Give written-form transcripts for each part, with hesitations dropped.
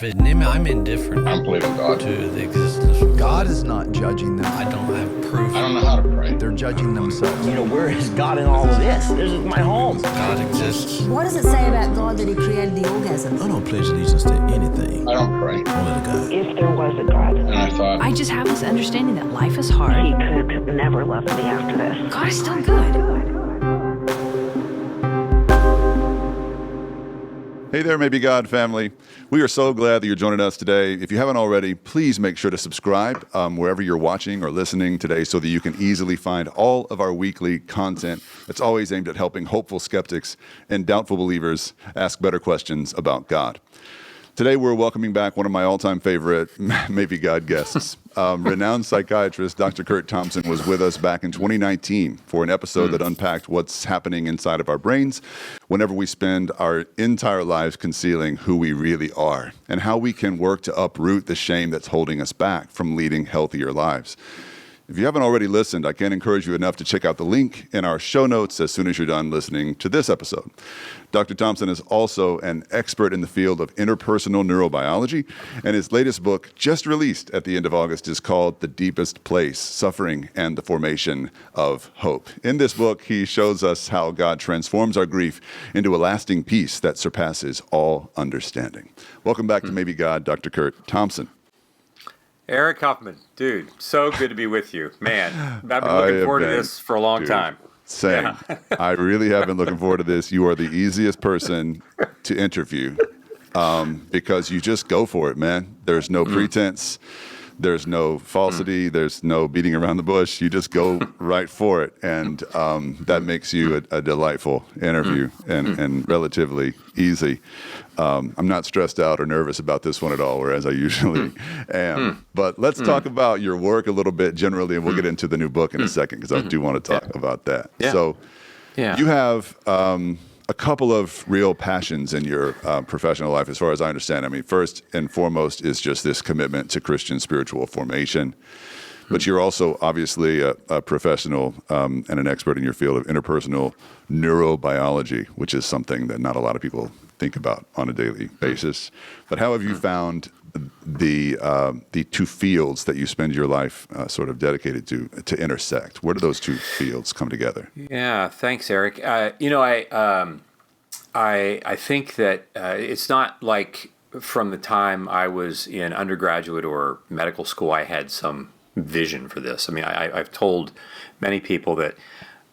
I'm indifferent. I don't believe in God. To the existence of God. God is not judging them. I don't have proof. I don't know how to pray. They're judging themselves. Where is God in all of this? This is my home. God exists. What does it say about God that he created the orgasm? I don't pledge allegiance to anything. I don't pray. Only to God. If there was a God, And I thought, I just have this understanding that life is hard. he could never love me after this. God is still good. Hey there, Maybe God family. We are so glad that you're joining us today. If you haven't already, please make sure to subscribe wherever you're watching or listening today so that you can easily find all of our weekly content that's always aimed at helping hopeful skeptics and doubtful believers ask better questions about God. Today, we're welcoming back one of my all-time favorite Maybe God guests. Renowned psychiatrist Dr. Curt Thompson was with us back in 2019 for an episode that unpacked what's happening inside of our brains whenever we spend our entire lives concealing who we really are and how we can work to uproot the shame that's holding us back from leading healthier lives. If you haven't already listened, I can't encourage you enough to check out the link in our show notes as soon as you're done listening to this episode. Dr. Thompson is also an expert in the field of interpersonal neurobiology, and his latest book, just released at the end of August, is called The Deepest Place: Suffering and the Formation of Hope. In this book, he shows us how God transforms our grief into a lasting peace that surpasses all understanding. Welcome back to Maybe God, Dr. Curt Thompson. Eric Huffman, dude, so good to be with you. Man, I've been looking forward to this for a long time. Same. Yeah. I really have been looking forward to this. You are the easiest person to interview because you just go for it, man. There's no pretense. There's no falsity. There's no beating around the bush. You just go right for it. And that makes you a delightful interview and relatively easy. I'm not stressed out or nervous about this one at all, whereas I usually am. But let's talk about your work a little bit generally, and we'll get into the new book in a second because I do want to talk about that. Yeah. So you have a couple of real passions in your professional life, as far as I understand. I mean, first and foremost is just this commitment to Christian spiritual formation. But you're also obviously a professional and an expert in your field of interpersonal neurobiology, which is something that not a lot of people think about on a daily basis. But how have you found the two fields that you spend your life sort of dedicated to intersect? Where do those two fields come together? Yeah, thanks, Eric. I think that it's not like from the time I was in undergraduate or medical school, I had some vision for this. I mean, I've told many people that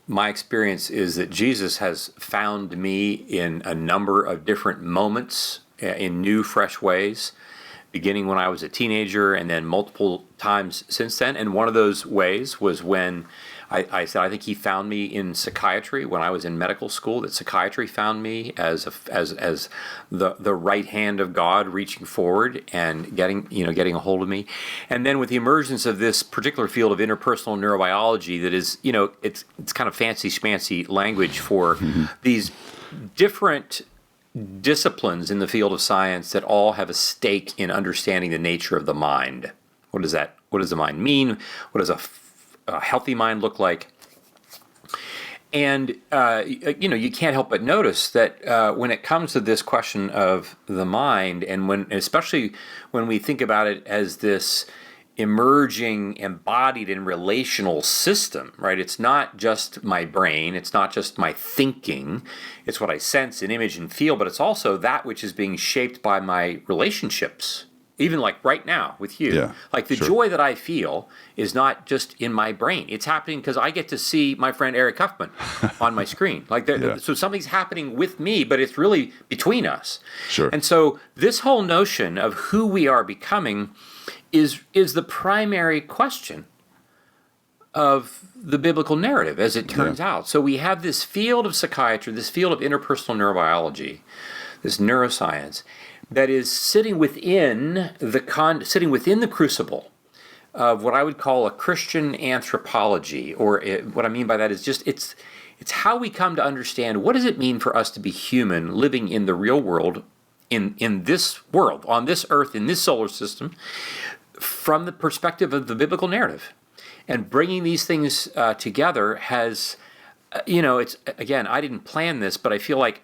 my experience is that Jesus has found me in a number of different moments in new, fresh ways, beginning when I was a teenager and then multiple times since then. And one of those ways was when I said, I think he found me in psychiatry when I was in medical school, that psychiatry found me as the right hand of God reaching forward and getting a hold of me. And then with the emergence of this particular field of interpersonal neurobiology that is, it's kind of fancy schmancy language for these different disciplines in the field of science that all have a stake in understanding the nature of the mind. What does the mind mean? What does a healthy mind look like? And you can't help but notice that when it comes to this question of the mind, and especially when we think about it as this emerging, embodied and relational system, right? It's not just my brain, it's not just my thinking, it's what I sense and image and feel, but it's also that which is being shaped by my relationships. Even like right now with you. Yeah, like the joy that I feel is not just in my brain. It's happening because I get to see my friend Eric Huffman on my screen. So something's happening with me, but it's really between us. Sure. And so this whole notion of who we are becoming is the primary question of the biblical narrative, as it turns out. So we have this field of psychiatry, this field of interpersonal neurobiology, this neuroscience, that is sitting within the crucible of what I would call a Christian anthropology, or what I mean by that is just it's how we come to understand what does it mean for us to be human, living in the real world, in this world, on this earth, in this solar system, from the perspective of the biblical narrative, and bringing these things together has, it's again, I didn't plan this, but I feel like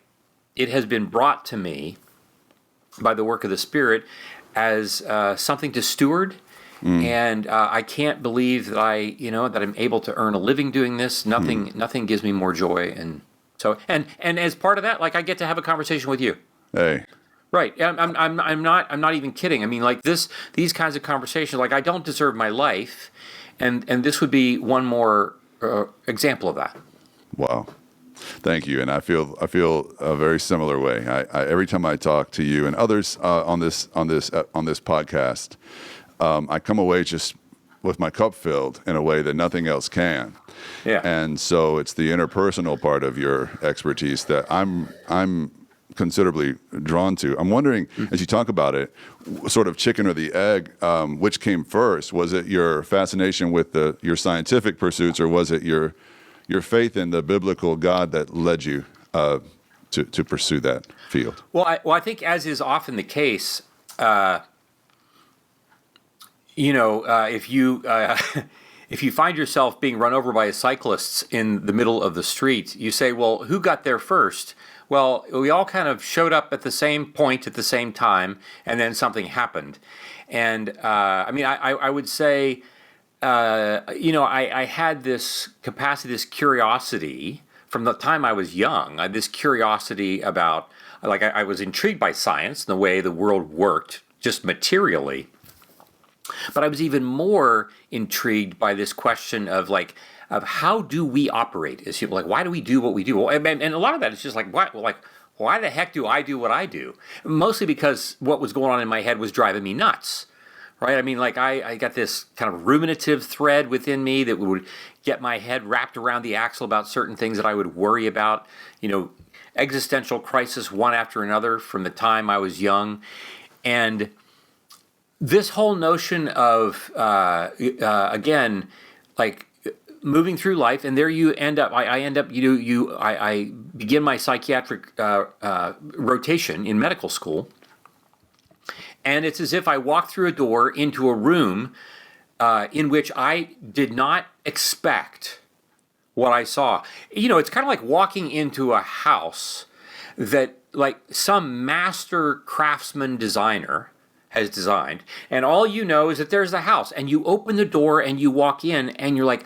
it has been brought to me by the work of the Spirit as something to steward. And I can't believe that that I'm able to earn a living doing this. Nothing gives me more joy. And so, and as part of that, like, I get to have a conversation with you. Hey. Right. I'm not even kidding. I mean, like, these kinds of conversations, like, I don't deserve my life. And this would be one more example of that. Wow. Thank you. And I feel a very similar way. I every time I talk to you and others on this podcast, I come away just with my cup filled in a way that nothing else can. Yeah. And so it's the interpersonal part of your expertise that I'm considerably drawn to. I'm wondering, as you talk about it, sort of chicken or the egg, which came first? Was it your fascination with your scientific pursuits, or was it your faith in the biblical God that led you to pursue that field? Well, I think, as is often the case, if you find yourself being run over by cyclists in the middle of the street, you say, well, who got there first? Well, we all kind of showed up at the same point at the same time, and then something happened. And I would say, I had this capacity, this curiosity from the time I was young, this curiosity about, like, I was intrigued by science and the way the world worked, just materially. But I was even more intrigued by this question of how do we operate as people? Like, why do we do what we do? And a lot of that is just like, why the heck do I do what I do? Mostly because what was going on in my head was driving me nuts, right? I mean, like, I got this kind of ruminative thread within me that would get my head wrapped around the axle about certain things that I would worry about, existential crisis one after another from the time I was young. And this whole notion of, again, like, moving through life, and there you end up. I begin my psychiatric rotation in medical school, and it's as if I walked through a door into a room in which I did not expect what I saw. It's kind of like walking into a house that, like, some master craftsman designer has designed, and all you know is that there's the house, and you open the door and you walk in, and you're like,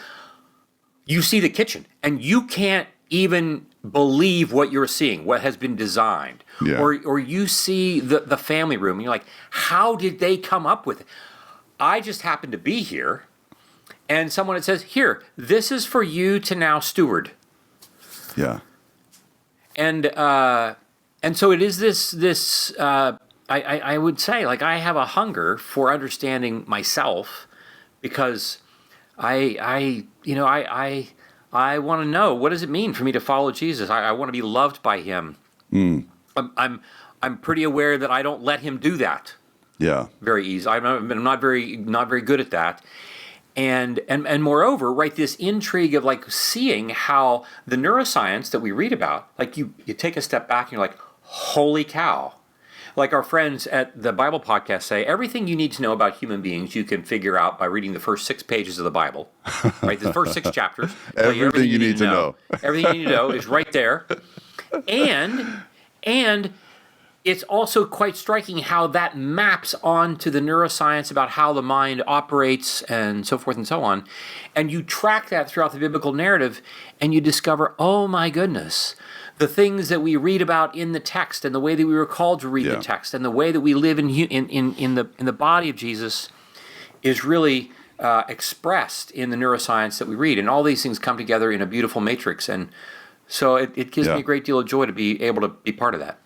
you see the kitchen, and you can't even believe what you're seeing, what has been designed. Yeah. Or you see the family room, and you're like, how did they come up with it? I just happened to be here, and someone that says, here, this is for you to now steward. Yeah. And so it is this I would say, like, I have a hunger for understanding myself, because I want to know, what does it mean for me to follow Jesus? I want to be loved by him. I'm pretty aware that I don't let him do that. Yeah. Very easy. I'm not very good at that. And moreover, right, this intrigue of, like, seeing how the neuroscience that we read about, like, you take a step back and you're like, holy cow. Like our friends at the Bible podcast say, everything you need to know about human beings you can figure out by reading the first 6 pages of the Bible, right? The first 6 chapters. Everything you need to know. Everything you need to know is right there. And it's also quite striking how that maps onto the neuroscience about how the mind operates and so forth and so on. And you track that throughout the biblical narrative, and you discover, oh my goodness, the things that we read about in the text, and the way that we were called to read the text, and the way that we live in the body of Jesus is really expressed in the neuroscience that we read. And all these things come together in a beautiful matrix. And so it gives me a great deal of joy to be able to be part of that.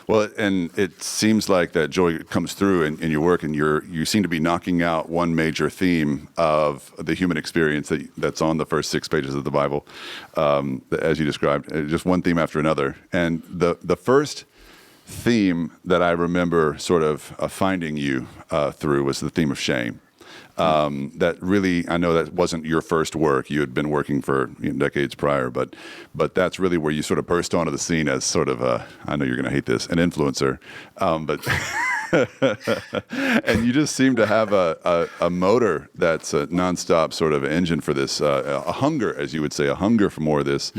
Well, and it seems like that joy comes through in your work, and you seem to be knocking out one major theme of the human experience that's on the first 6 pages of the Bible, as you described, just one theme after another. And the first theme that I remember sort of finding you through was the theme of shame. That really, I know that wasn't your first work. You had been working for decades prior, but that's really where you sort of burst onto the scene as sort of I know you're going to hate this, an influencer, but and you just seem to have a motor that's a nonstop sort of engine for this, a hunger, as you would say, a hunger for more of this.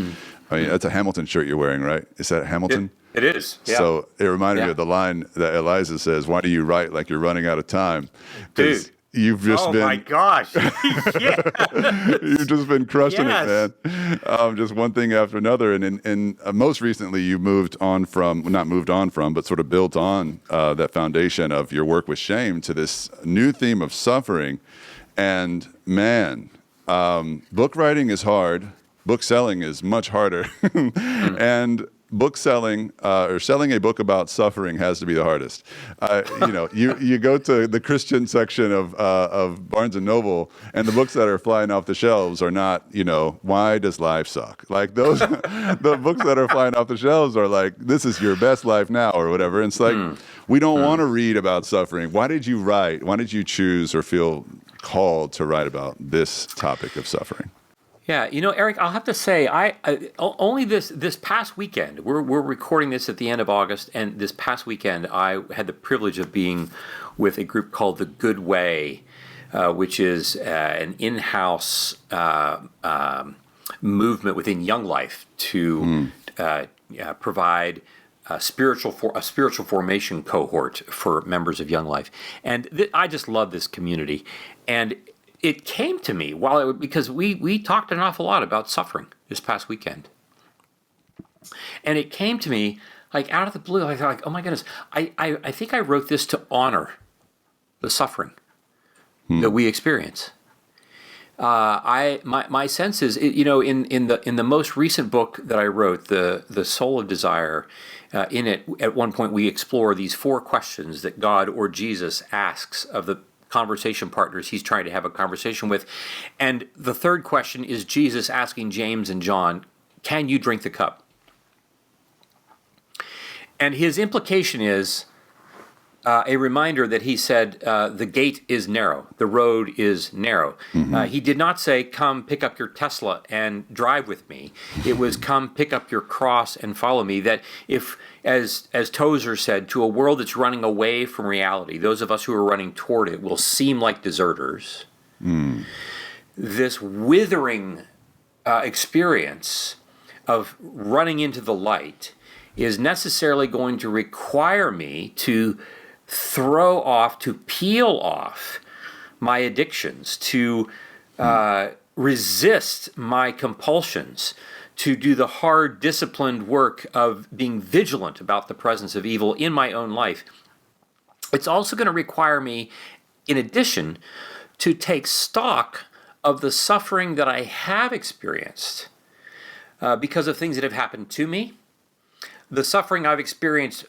I mean, that's a Hamilton shirt you're wearing, right? Is that Hamilton? It is. Yeah. So it reminded me Yeah. of the line that Eliza says, "Why do you write like you're running out of time?" 'Cause Dude. you've just Oh been my gosh. Yeah. you've just been crushing Yes. it, man. Just one thing after another. And most recently, you moved on from, well, not moved on from, but sort of built on that foundation of your work with shame to this new theme of suffering. And man, book writing is hard. Book selling is much harder. And book selling or selling a book about suffering has to be the hardest. You go to the Christian section of Barnes and Noble, and the books that are flying off the shelves are not, why does life suck? Like those, the books that are flying off the shelves are like, this is your best life now or whatever. And it's like, we don't want to read about suffering. Why did you write? Why did you choose or feel called to write about this topic of suffering? Yeah, Eric, I'll have to say, only this past weekend, we're recording this at the end of August, and this past weekend I had the privilege of being with a group called The Good Way, which is an in-house movement within Young Life to provide a spiritual formation cohort for members of Young Life, and I just love this community. And it came to me because we talked an awful lot about suffering this past weekend, and it came to me like out of the blue. I thought, like, oh my goodness, I think I wrote this to honor the suffering that we experience. My sense is, in the most recent book that I wrote, the Soul of Desire, in it at one point we explore these 4 questions that God or Jesus asks of the conversation partners he's trying to have a conversation with. And the 3rd question is Jesus asking James and John, can you drink the cup? And his implication is a reminder that he said the gate is narrow, the road is narrow. He did not say, come pick up your Tesla and drive with me. It was, come pick up your cross and follow me. That if, as Tozer said, to a world that's running away from reality, those of us who are running toward it will seem like deserters. This withering experience of running into the light is necessarily going to require me to peel off my addictions, to resist my compulsions, to do the hard, disciplined work of being vigilant about the presence of evil in my own life. It's also going to require me, in addition, to take stock of the suffering that I have experienced because of things that have happened to me, the suffering I've experienced.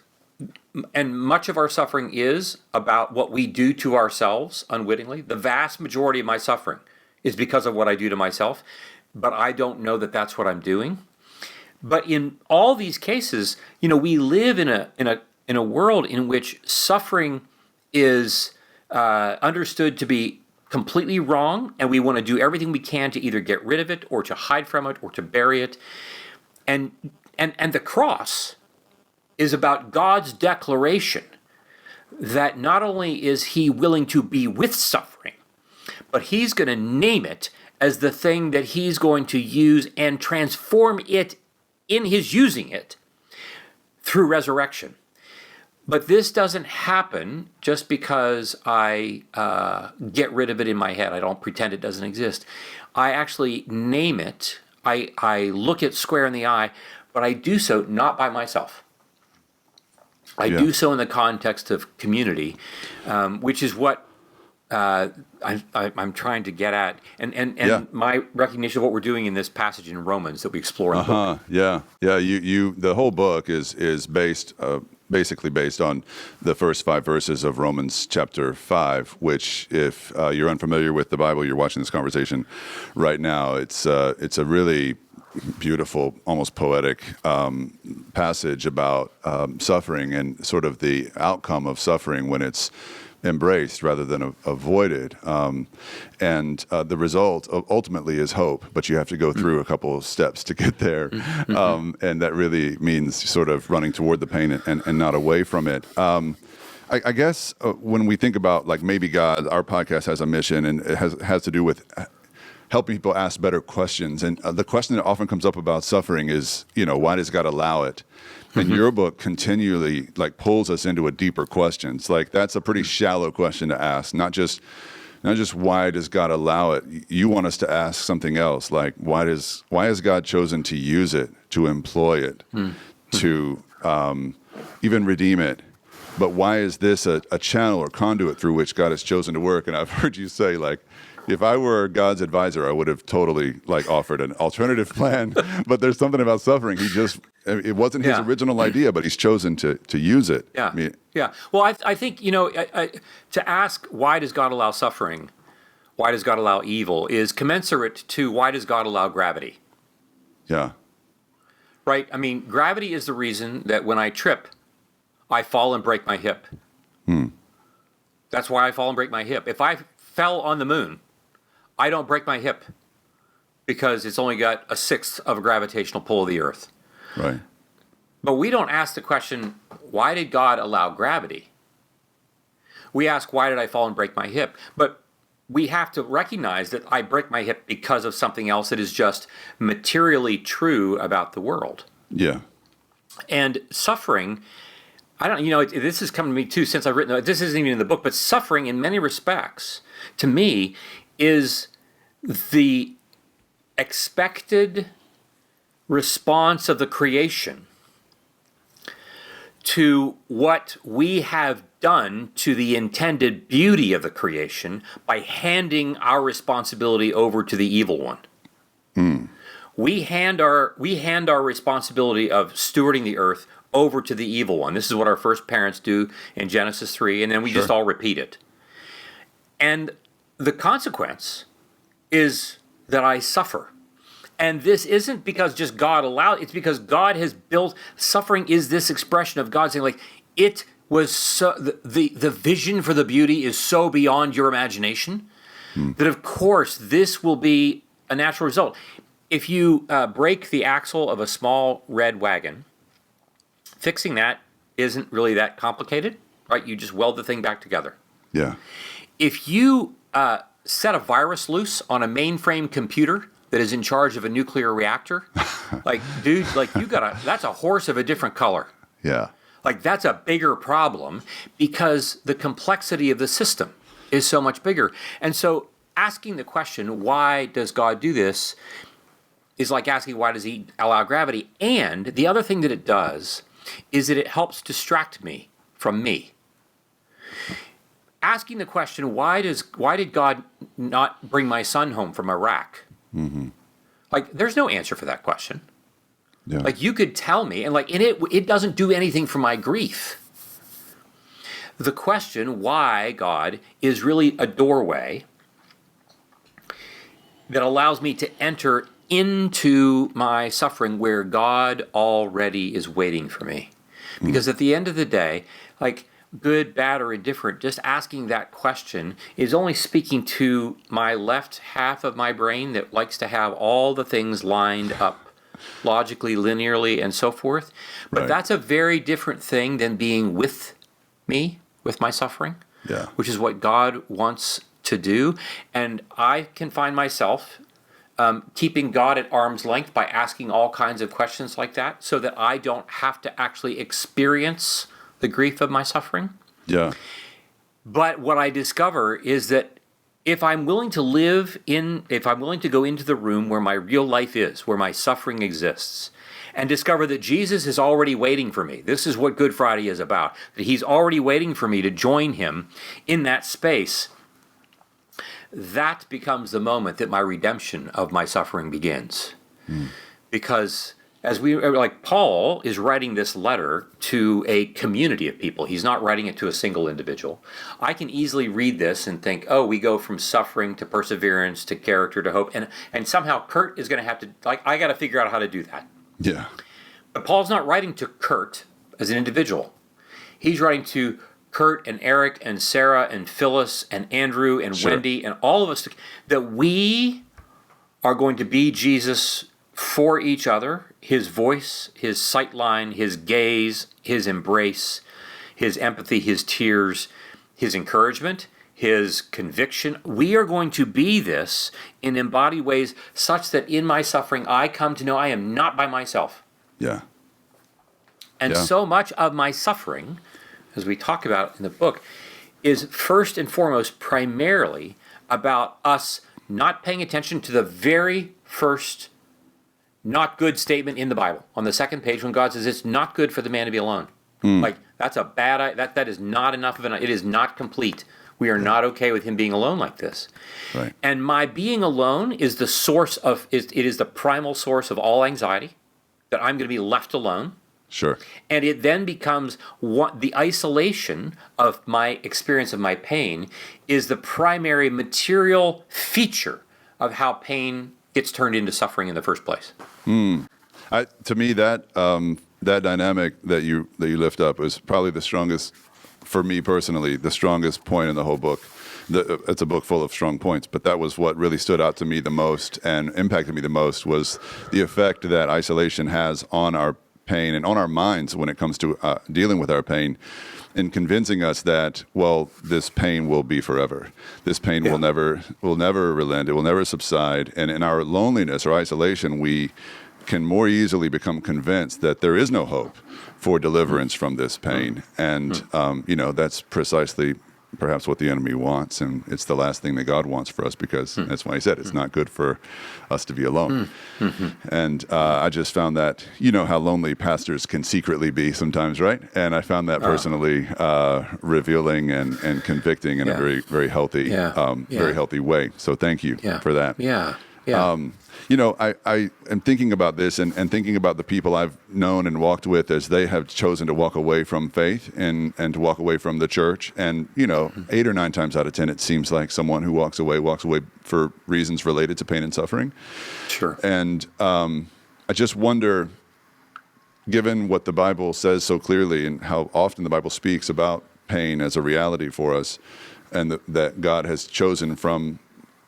And much of our suffering is about what we do to ourselves unwittingly. The vast majority of my suffering is because of what I do to myself, but I don't know that that's what I'm doing. But in all these cases, we live in a world in which suffering is understood to be completely wrong, and we want to do everything we can to either get rid of it or to hide from it or to bury it. And the cross is about God's declaration that not only is he willing to be with suffering, but he's going to name it as the thing that he's going to use and transform it in his using it through resurrection. But this doesn't happen just because I get rid of it in my head. I don't pretend it doesn't exist. I actually name it. I look it square in the eye, but I do so not by myself. I do so in the context of community, which is what I'm trying to get at, and my recognition of what we're doing in this passage in Romans that we explore in the book. You the whole book is based basically based on the first 5 verses of Romans chapter 5, which, if you're unfamiliar with the Bible, you're watching this conversation right now. It's a really beautiful, almost poetic passage about suffering and sort of the outcome of suffering when it's embraced rather than avoided. And the result ultimately is hope, but you have to go through a couple of steps to get there. And that really means sort of running toward the pain and not away from it. I guess when we think about, like, maybe God, our podcast has a mission, and it has to do with helping people ask better questions. And the question that often comes up about suffering is, why does God allow it? And your book continually pulls us into a deeper question. It's that's a pretty shallow question to ask, not just why does God allow it. You want us to ask something else, like why has God chosen to use it, to employ it, to even redeem it? But why is this a channel or conduit through which God has chosen to work? And I've heard you say, if I were God's advisor, I would have totally offered an alternative plan. But there's something about suffering. It wasn't his original idea, but he's chosen to use it. Yeah. Well, I think, to ask why does God allow suffering, why does God allow evil, is commensurate to why does God allow gravity. Yeah. Right? I mean, gravity is the reason that when I trip, I fall and break my hip. That's why I fall and break my hip. If I fell on the moon, I don't break my hip because it's only got a sixth of a gravitational pull of the Earth. Right. But we don't ask the question, why did God allow gravity? We ask, why did I fall and break my hip? But we have to recognize that I break my hip because of something else that is just materially true about the world. Yeah. And suffering, this has come to me too since I've written, this isn't even in the book, but suffering in many respects, to me, is the expected response of the creation to what we have done to the intended beauty of the creation by handing our responsibility over to the evil one. We hand our responsibility of stewarding the earth over to the evil one. This is what our first parents do in Genesis 3, and then we just all repeat it. And the consequence is that I suffer. And this isn't because just God allowed, it's because God has built, suffering is this expression of God saying, it was so, the vision for the beauty is so beyond your imagination that of course this will be a natural result. If you break the axle of a small red wagon, fixing that isn't really that complicated, right? You just weld the thing back together. Yeah. If you set a virus loose on a mainframe computer that is in charge of a nuclear reactor, that's a horse of a different color. Yeah. That's a bigger problem because the complexity of the system is so much bigger. And so asking the question, why does God do this, is like asking, why does he allow gravity? And the other thing that it does is that it helps distract me from me. Asking the question, why did God not bring my son home from Iraq? There's no answer for that question. Yeah. You could tell me, and it doesn't do anything for my grief. The question, why God, is really a doorway that allows me to enter into my suffering where God already is waiting for me. Because at the end of the day, good, bad, or indifferent, just asking that question is only speaking to my left half of my brain that likes to have all the things lined up logically, linearly, and so forth. But that's a very different thing than being with me, with my suffering, which is what God wants to do. And I can find myself keeping God at arm's length by asking all kinds of questions like that so that I don't have to actually experience the grief of my suffering. Yeah. But what I discover is that if I'm willing to go into the room where my real life is, where my suffering exists, and discover that Jesus is already waiting for me. This is what Good Friday is about. That he's already waiting for me to join him in that space. That becomes the moment that my redemption of my suffering begins. Because Paul is writing this letter to a community of people. He's not writing it to a single individual. I can easily read this and think, we go from suffering to perseverance to character to hope. And somehow Curt is going to have to, I got to figure out how to do that. Yeah. But Paul's not writing to Curt as an individual. He's writing to Curt and Eric and Sarah and Phyllis and Andrew and Wendy and all of us, that we are going to be Jesus for each other, his voice, his sightline, his gaze, his embrace, his empathy, his tears, his encouragement, his conviction. We are going to be this in embodied ways such that in my suffering, I come to know I am not by myself. Yeah. And so much of my suffering, as we talk about in the book, is first and foremost primarily about us not paying attention to the very first not good statement in the Bible. On the second page, when God says it's not good for the man to be alone. Like, that's a bad, that is not enough of it is not complete. We are not okay with him being alone like this. Right. And my being alone is the source of, it is the primal source of all anxiety, that I'm going to be left alone. Sure. And it then becomes the isolation of my experience of my pain is the primary material feature of how pain gets turned into suffering in the first place. To me, that dynamic that you lift up is probably the strongest, for me personally, the strongest point in the whole book. It's a book full of strong points, but that was what really stood out to me the most and impacted me the most was the effect that isolation has on our pain and on our minds when it comes to dealing with our pain, in convincing us that, well, this pain will be forever. This pain will never relent. It will never subside. And in our loneliness or isolation, we can more easily become convinced that there is no hope for deliverance from this pain. And, that's precisely perhaps what the enemy wants. And it's the last thing that God wants for us, because that's why he said it's not good for us to be alone. And I just found that, how lonely pastors can secretly be sometimes, right? And I found that personally revealing and convicting in a very, very healthy, very healthy way. So thank you for that. I am thinking about this and thinking about the people I've known and walked with as they have chosen to walk away from faith and to walk away from the church. And, 8 or 9 times out of 10, it seems like someone who walks away for reasons related to pain and suffering. Sure. And I just wonder, given what the Bible says so clearly and how often the Bible speaks about pain as a reality for us, and that God has chosen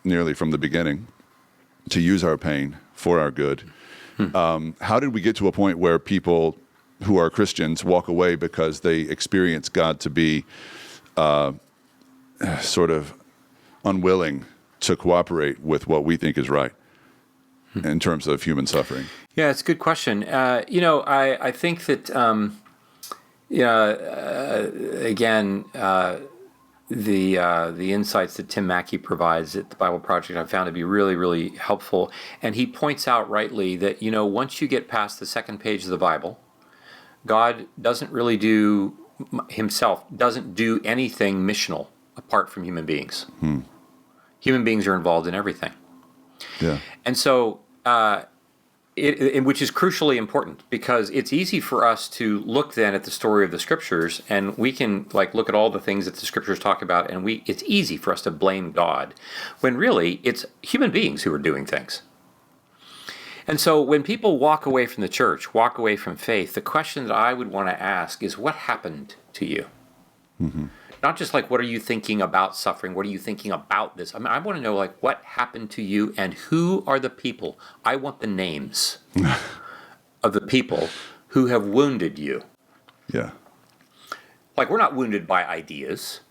nearly from the beginning to use our pain for our good. How did we get to a point where people who are Christians walk away because they experience God to be sort of unwilling to cooperate with what we think is right in terms of human suffering? Yeah, it's a good question. I think that, again, the insights that Tim Mackey provides at the Bible Project I've found to be really, really helpful. And he points out rightly that, once you get past the second page of the Bible, God doesn't really doesn't do anything missional apart from human beings. Human beings are involved in everything. Yeah. And so, which is crucially important, because it's easy for us to look then at the story of the scriptures, and we can look at all the things that the scriptures talk about, and it's easy for us to blame God, when really it's human beings who are doing things. And so when people walk away from the church, walk away from faith, the question that I would want to ask is, what happened to you? Not just what are you thinking about suffering? What are you thinking about this? I want to know what happened to you and who are the people? I want the names of the people who have wounded you. Yeah. We're not wounded by ideas.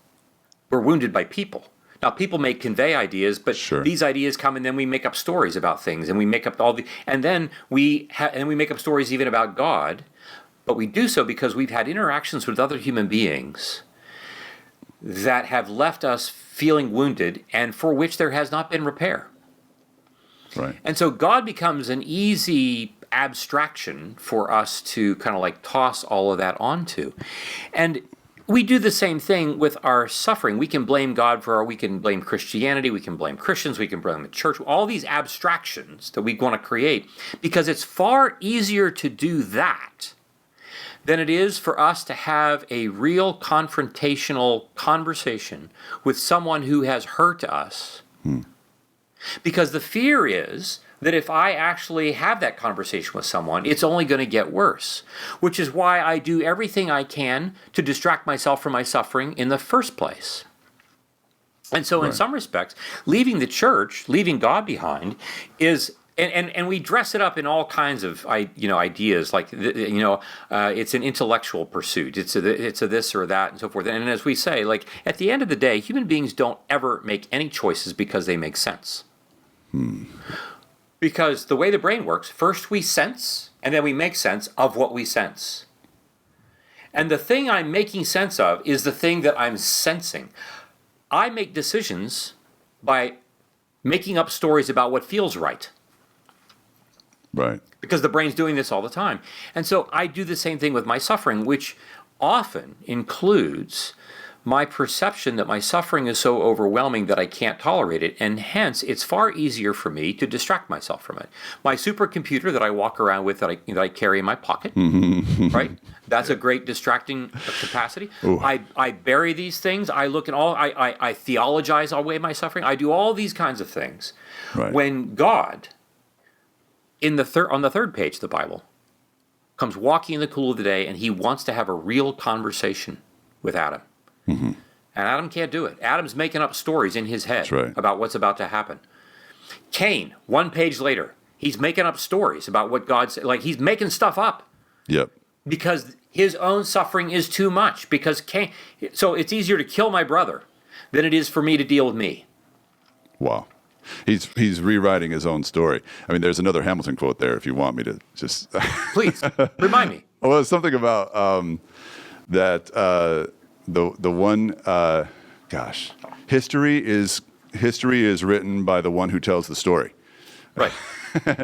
We're wounded by people. Now, people may convey ideas, but these ideas come and then we make up stories about things, and we make up and then we make up stories even about God, but we do so because we've had interactions with other human beings that have left us feeling wounded and for which there has not been repair. Right. And so God becomes an easy abstraction for us to kind of toss all of that onto. And we do the same thing with our suffering. We can blame God we can blame Christianity, we can blame Christians, we can blame the church, all these abstractions that we want to create, because it's far easier to do that than it is for us to have a real confrontational conversation with someone who has hurt us. Because the fear is that if I actually have that conversation with someone, it's only going to get worse, which is why I do everything I can to distract myself from my suffering in the first place. And so in some respects, leaving the church, leaving God behind, is And we dress it up in all kinds of ideas, like it's an intellectual pursuit. It's a this or that and so forth. And as we say, like at the end of the day, human beings don't ever make any choices because they make sense. Because the way the brain works, first we sense, and then we make sense of what we sense. And the thing I'm making sense of is the thing that I'm sensing. I make decisions by making up stories about what feels right. Right. Because the brain's doing this all the time. And so I do the same thing with my suffering, which often includes my perception that my suffering is so overwhelming that I can't tolerate it, and hence it's far easier for me to distract myself from it. My supercomputer that I walk around with, that I carry in my pocket, right? That's a great distracting capacity. I bury these things. I look at I theologize away my suffering. I do all these kinds of things. Right. When God, on the third page of the Bible, comes walking in the cool of the day, and he wants to have a real conversation with Adam. And Adam can't do it. Adam's making up stories in his head about what's about to happen. Cain, one page later, he's making up stories about what God said. Like, he's making stuff up. Yep. Because his own suffering is too much. So it's easier to kill my brother than it is for me to deal with me. Wow. He's rewriting his own story. I mean, there's another Hamilton quote there if you want me to just... Please, remind me. Well, it's something about that... The one, history is written by the one who tells the story. Right.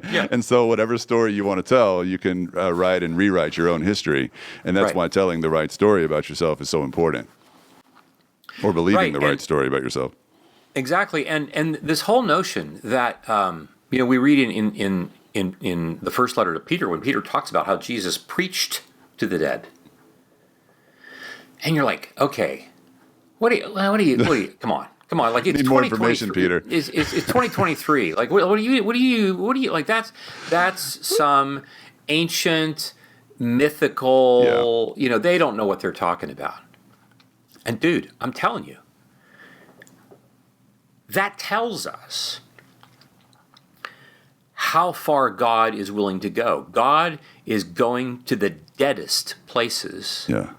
Yeah. And so whatever story you want to tell, you can write and rewrite your own history. And that's why telling the right story about yourself is so important. Or believing the right story about yourself. Exactly. And this whole notion that, we read in the first letter to Peter, when Peter talks about how Jesus preached to the dead. And you're like, okay, what do you? Come on, like it's need more information, Peter. It's 2023. Like, what do you like? That's some ancient mythical. Yeah. They don't know what they're talking about. And dude, I'm telling you, that tells us how far God is willing to go. God is going to the deadest places. Yeah.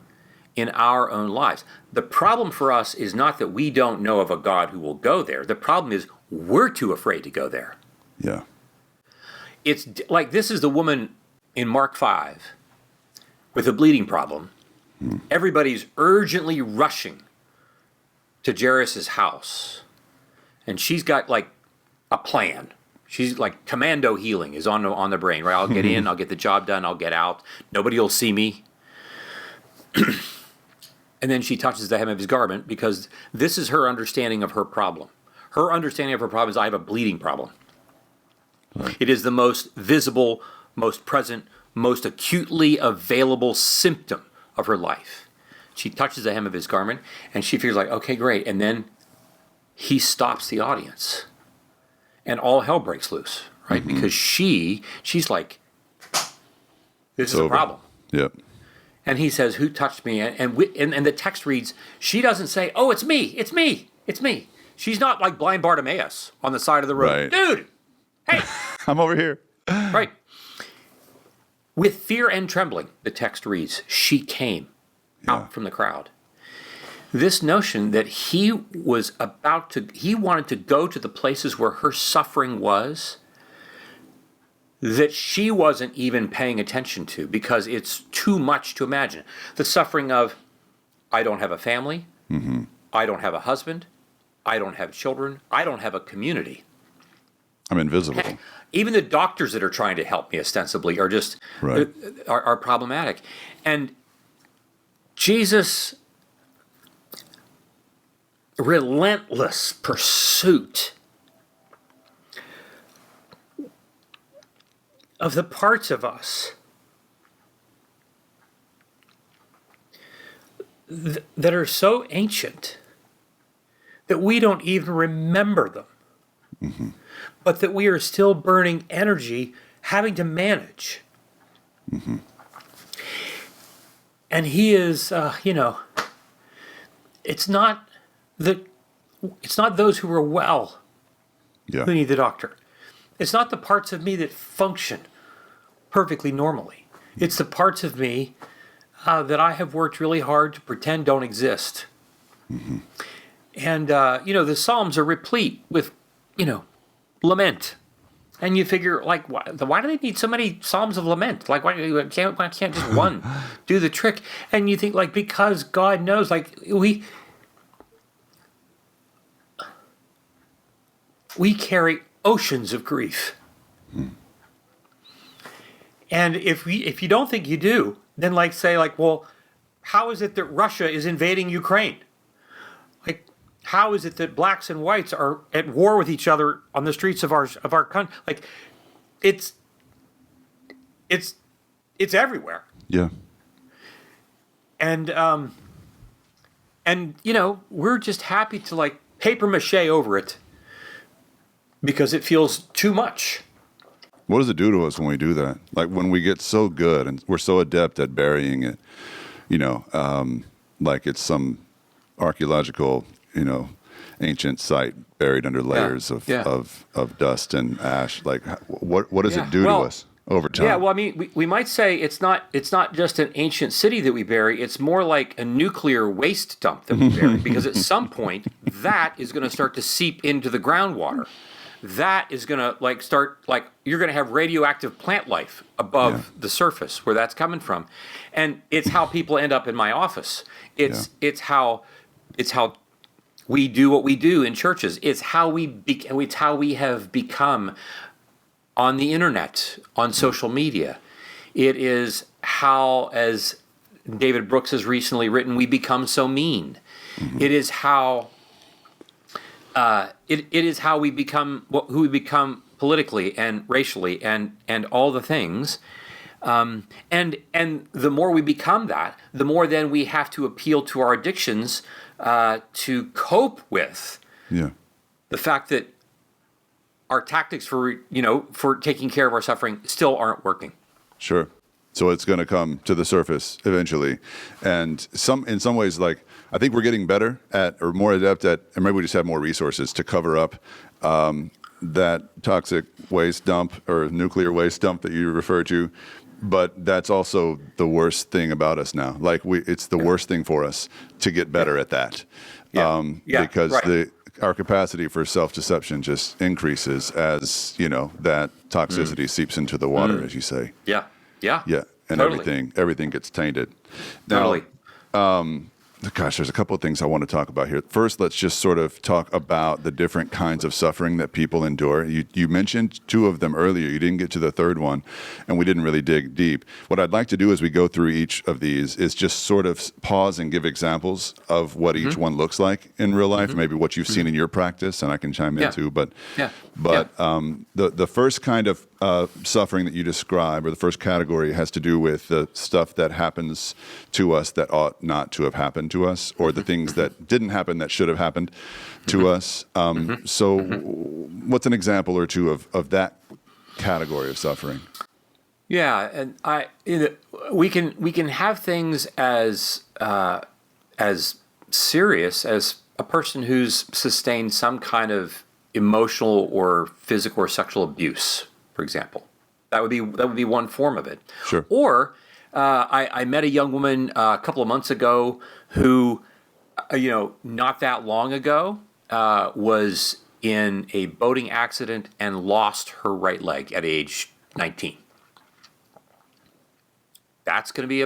In our own lives. The problem for us is not that we don't know of a God who will go there. The problem is we're too afraid to go there. Yeah. It's like this is the woman in Mark 5 with a bleeding problem. Everybody's urgently rushing to Jairus' house. And she's got like a plan. She's like commando healing is on the brain, right? I'll get in, I'll get the job done, I'll get out. Nobody will see me. And then she touches the hem of his garment because this is her understanding of her problem. Her understanding of her problem is I have a bleeding problem. Right. It is the most visible, most present, most acutely available symptom of her life. She touches the hem of his garment and she feels like, okay, great. And then he stops the audience and all hell breaks loose, right? Because she's like, this is a problem. Yep. And he says, who touched me? And the text reads, she doesn't say, oh, it's me. She's not like blind Bartimaeus on the side of the road. Right. Dude, hey. I'm over here. Right. With fear and trembling, the text reads, she came out from the crowd. This notion that he wanted to go to the places where her suffering was, that she wasn't even paying attention to because it's too much to imagine. The suffering of, I don't have a family, I don't have a husband, I don't have children, I don't have a community. I'm invisible. Heck, even the doctors that are trying to help me ostensibly are just are problematic. And Jesus' relentless pursuit of the parts of us that are so ancient that we don't even remember them, but that we are still burning energy having to manage. And he is, it's not those who are well who need the doctor. It's not the parts of me that function perfectly normally. It's the parts of me that I have worked really hard to pretend don't exist. Mm-hmm. And, the Psalms are replete with, lament. And you figure, like, why do they need so many Psalms of lament? Like, why can't just one do the trick? And you think, like, because God knows, like, we carry oceans of grief. And if you don't think you do, then say, well, how is it that Russia is invading Ukraine? Like, how is it that blacks and whites are at war with each other on the streets of our country? Like, it's everywhere. Yeah. And we're just happy to paper mache over it because it feels too much. What does it do to us when we do that? Like when we get so good and we're so adept at burying it, like it's some archaeological, ancient site buried under layers of dust and ash. Like, what does it do to us over time? Yeah, well, I mean, we might say it's not just an ancient city that we bury. It's more like a nuclear waste dump that we bury, because at some point that is going to start to seep into the groundwater. That is going to you're going to have radioactive plant life above the surface where that's coming from, and it's how people end up in my office. It's how we do what we do in churches. It's how we have become on the internet, on social media. It is how, as David Brooks has recently written, we become so mean. Mm-hmm. It is how. It is how we become who we become politically and racially and all the things, and the more we become that, the more then we have to appeal to our addictions to cope with the fact that our tactics for taking care of our suffering still aren't working. Sure. So it's going to come to the surface eventually, and in some ways, I think we're getting better at, or more adept at, and maybe we just have more resources to cover up that toxic waste dump or nuclear waste dump that you refer to. But that's also the worst thing about us now. It's the worst thing for us to get better at that, because our capacity for self-deception just increases as that toxicity seeps into the water, as you say. Yeah, and totally. everything gets tainted. Now, Totally. Gosh, there's a couple of things I want to talk about here. First, let's just sort of talk about the different kinds of suffering that people endure. You mentioned two of them earlier. You didn't get to the third one, and we didn't really dig deep. What I'd like to do as we go through each of these is just sort of pause and give examples of what each one looks like in real life, maybe what you've seen in your practice, and I can chime in too. But the first kind of suffering that you describe, or the first category, has to do with the stuff that happens to us that ought not to have happened to us, or the things that didn't happen that should have happened to us. So what's an example or two of that category of suffering? Yeah, and we can have things as serious as a person who's sustained some kind of emotional or physical or sexual abuse, for example. That would be one form of it. Sure. Or I met a young woman a couple of months ago who, not that long ago, was in a boating accident and lost her right leg at age 19. That's going to be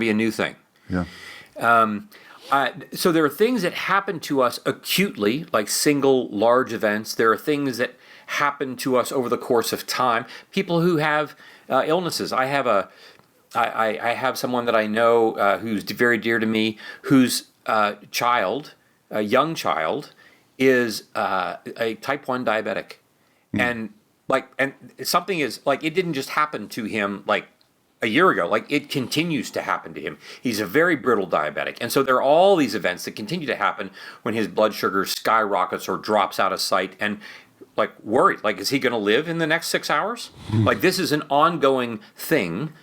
a new thing. Yeah. So there are things that happen to us acutely, like single large events. There are things that happen to us over the course of time. People who have illnesses. I have someone that I know who's very dear to me, whose a young child, is a type 1 diabetic, and something is it didn't just happen to him a year ago. It continues to happen to him. He's a very brittle diabetic. And so there are all these events that continue to happen when his blood sugar skyrockets or drops out of sight, and worried, is he going to live in the next 6 hours? This is an ongoing thing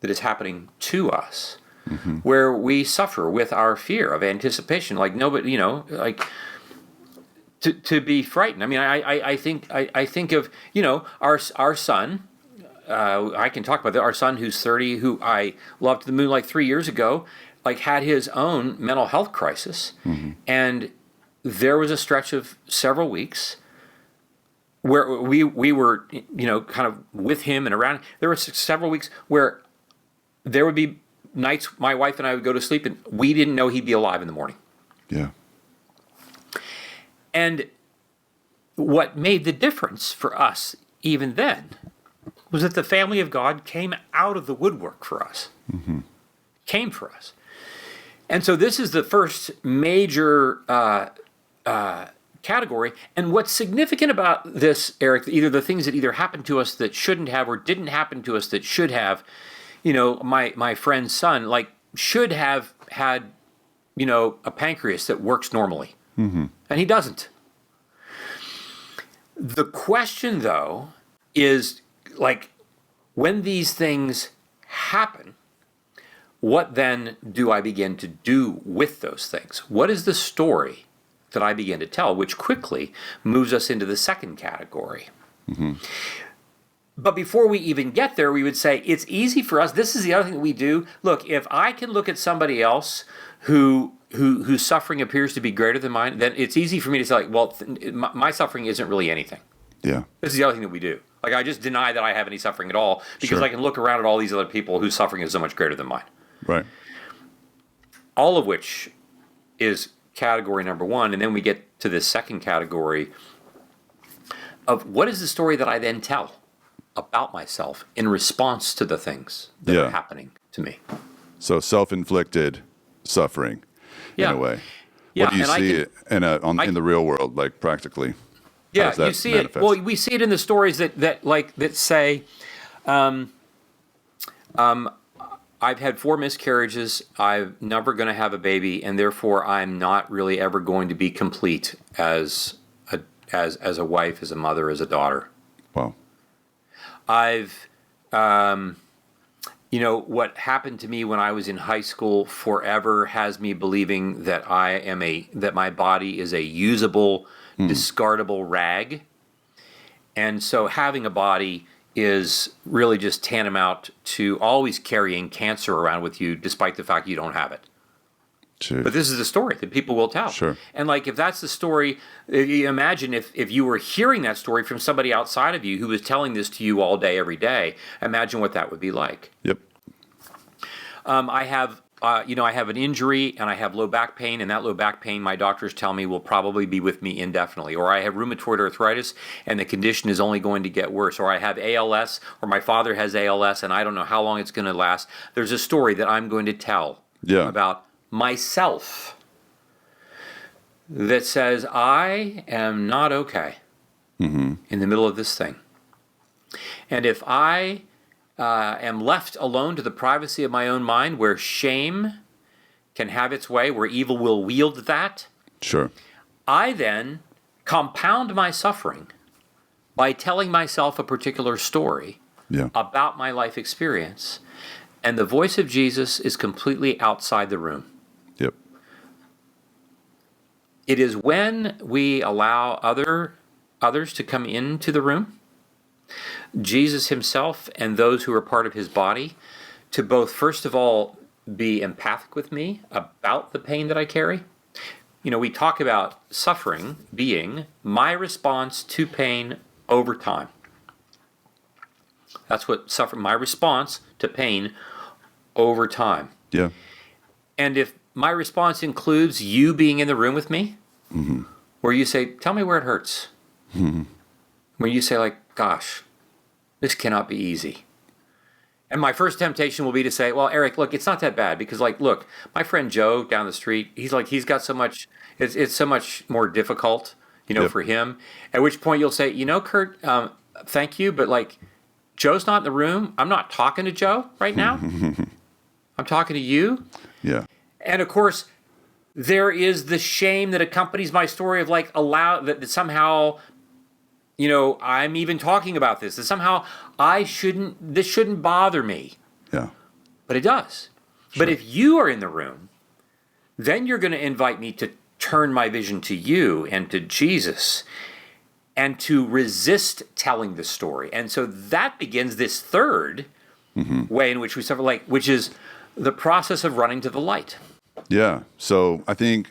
that is happening to us, where we suffer with our fear of anticipation. Nobody, to be frightened. I mean, I think of, our son. I can talk about that. Our son, who's 30, who I loved to the moon like 3 years ago, like had his own mental health crisis, and there was a stretch of several weeks where we were, kind of with him and around. There were several weeks where there would be nights my wife and I would go to sleep and we didn't know he'd be alive in the morning. Yeah. And what made the difference for us even then was that the family of God came out of the woodwork for us. Came for us. And so this is the first major category. And what's significant about this, Eric, either the things that either happened to us that shouldn't have or didn't happen to us that should have, my friend's son, like, should have had, a pancreas that works normally. And he doesn't. The question, though, is, like, when these things happen, what then do I begin to do with those things? What is the story that I begin to tell, which quickly moves us into the second category? But before we even get there, we would say it's easy for us. This is the other thing that we do. Look, if I can look at somebody else whose suffering appears to be greater than mine, then it's easy for me to say, like, well, my suffering isn't really anything. Yeah. This is the other thing that we do. Like, I just deny that I have any suffering at all because I can look around at all these other people whose suffering is so much greater than mine. Right. All of which is category number one. And then we get to this second category of what is the story that I then tell about myself in response to the things that are happening to me. So self-inflicted suffering, in a way. Yeah, what do you see in the real world, like practically? Yeah, you see it. Well, we see it in the stories that say, I've had 4 miscarriages. I'm never going to have a baby, and therefore I'm not really ever going to be complete as a wife, as a mother, as a daughter. Wow. I've, what happened to me when I was in high school forever has me believing that that my body is a usable, discardable rag. And so having a body is really just tantamount to always carrying cancer around with you, despite the fact you don't have it. Jeez. But this is the story that people will tell. Sure. And like, if that's the story, imagine if you were hearing that story from somebody outside of you who was telling this to you all day, every day, imagine what that would be like. Yep. I have an injury and I have low back pain, and that low back pain, my doctors tell me, will probably be with me indefinitely. Or I have rheumatoid arthritis and the condition is only going to get worse. Or I have ALS, or my father has ALS and I don't know how long it's going to last. There's a story that I'm going to tell about myself that says I am not okay in the middle of this thing. And if I am left alone to the privacy of my own mind, where shame can have its way, where evil will wield that, I then compound my suffering by telling myself a particular story about my life experience, and the voice of Jesus is completely outside the room. Yep. It is when we allow others to come into the room, Jesus himself and those who are part of his body, to both, first of all, be empathic with me about the pain that I carry. We talk about suffering being my response to pain over time. That's what my response to pain over time. Yeah. And if my response includes you being in the room with me, where you say, tell me where it hurts. Where you say, like, gosh, this cannot be easy. And my first temptation will be to say, well, Eric, look, it's not that bad, because, like, look, my friend Joe down the street, he's got so much, it's so much more difficult, for him. At which point you'll say, Curt, thank you, but, like, Joe's not in the room. I'm not talking to Joe right now. I'm talking to you. Yeah. And of course, there is the shame that accompanies my story of, like, that somehow, I'm even talking about this, that somehow this shouldn't bother me. Yeah. But it does. Sure. But if you are in the room, then you're going to invite me to turn my vision to you and to Jesus and to resist telling the story. And so that begins this third way in which we suffer, which is the process of running to the light. Yeah. So I think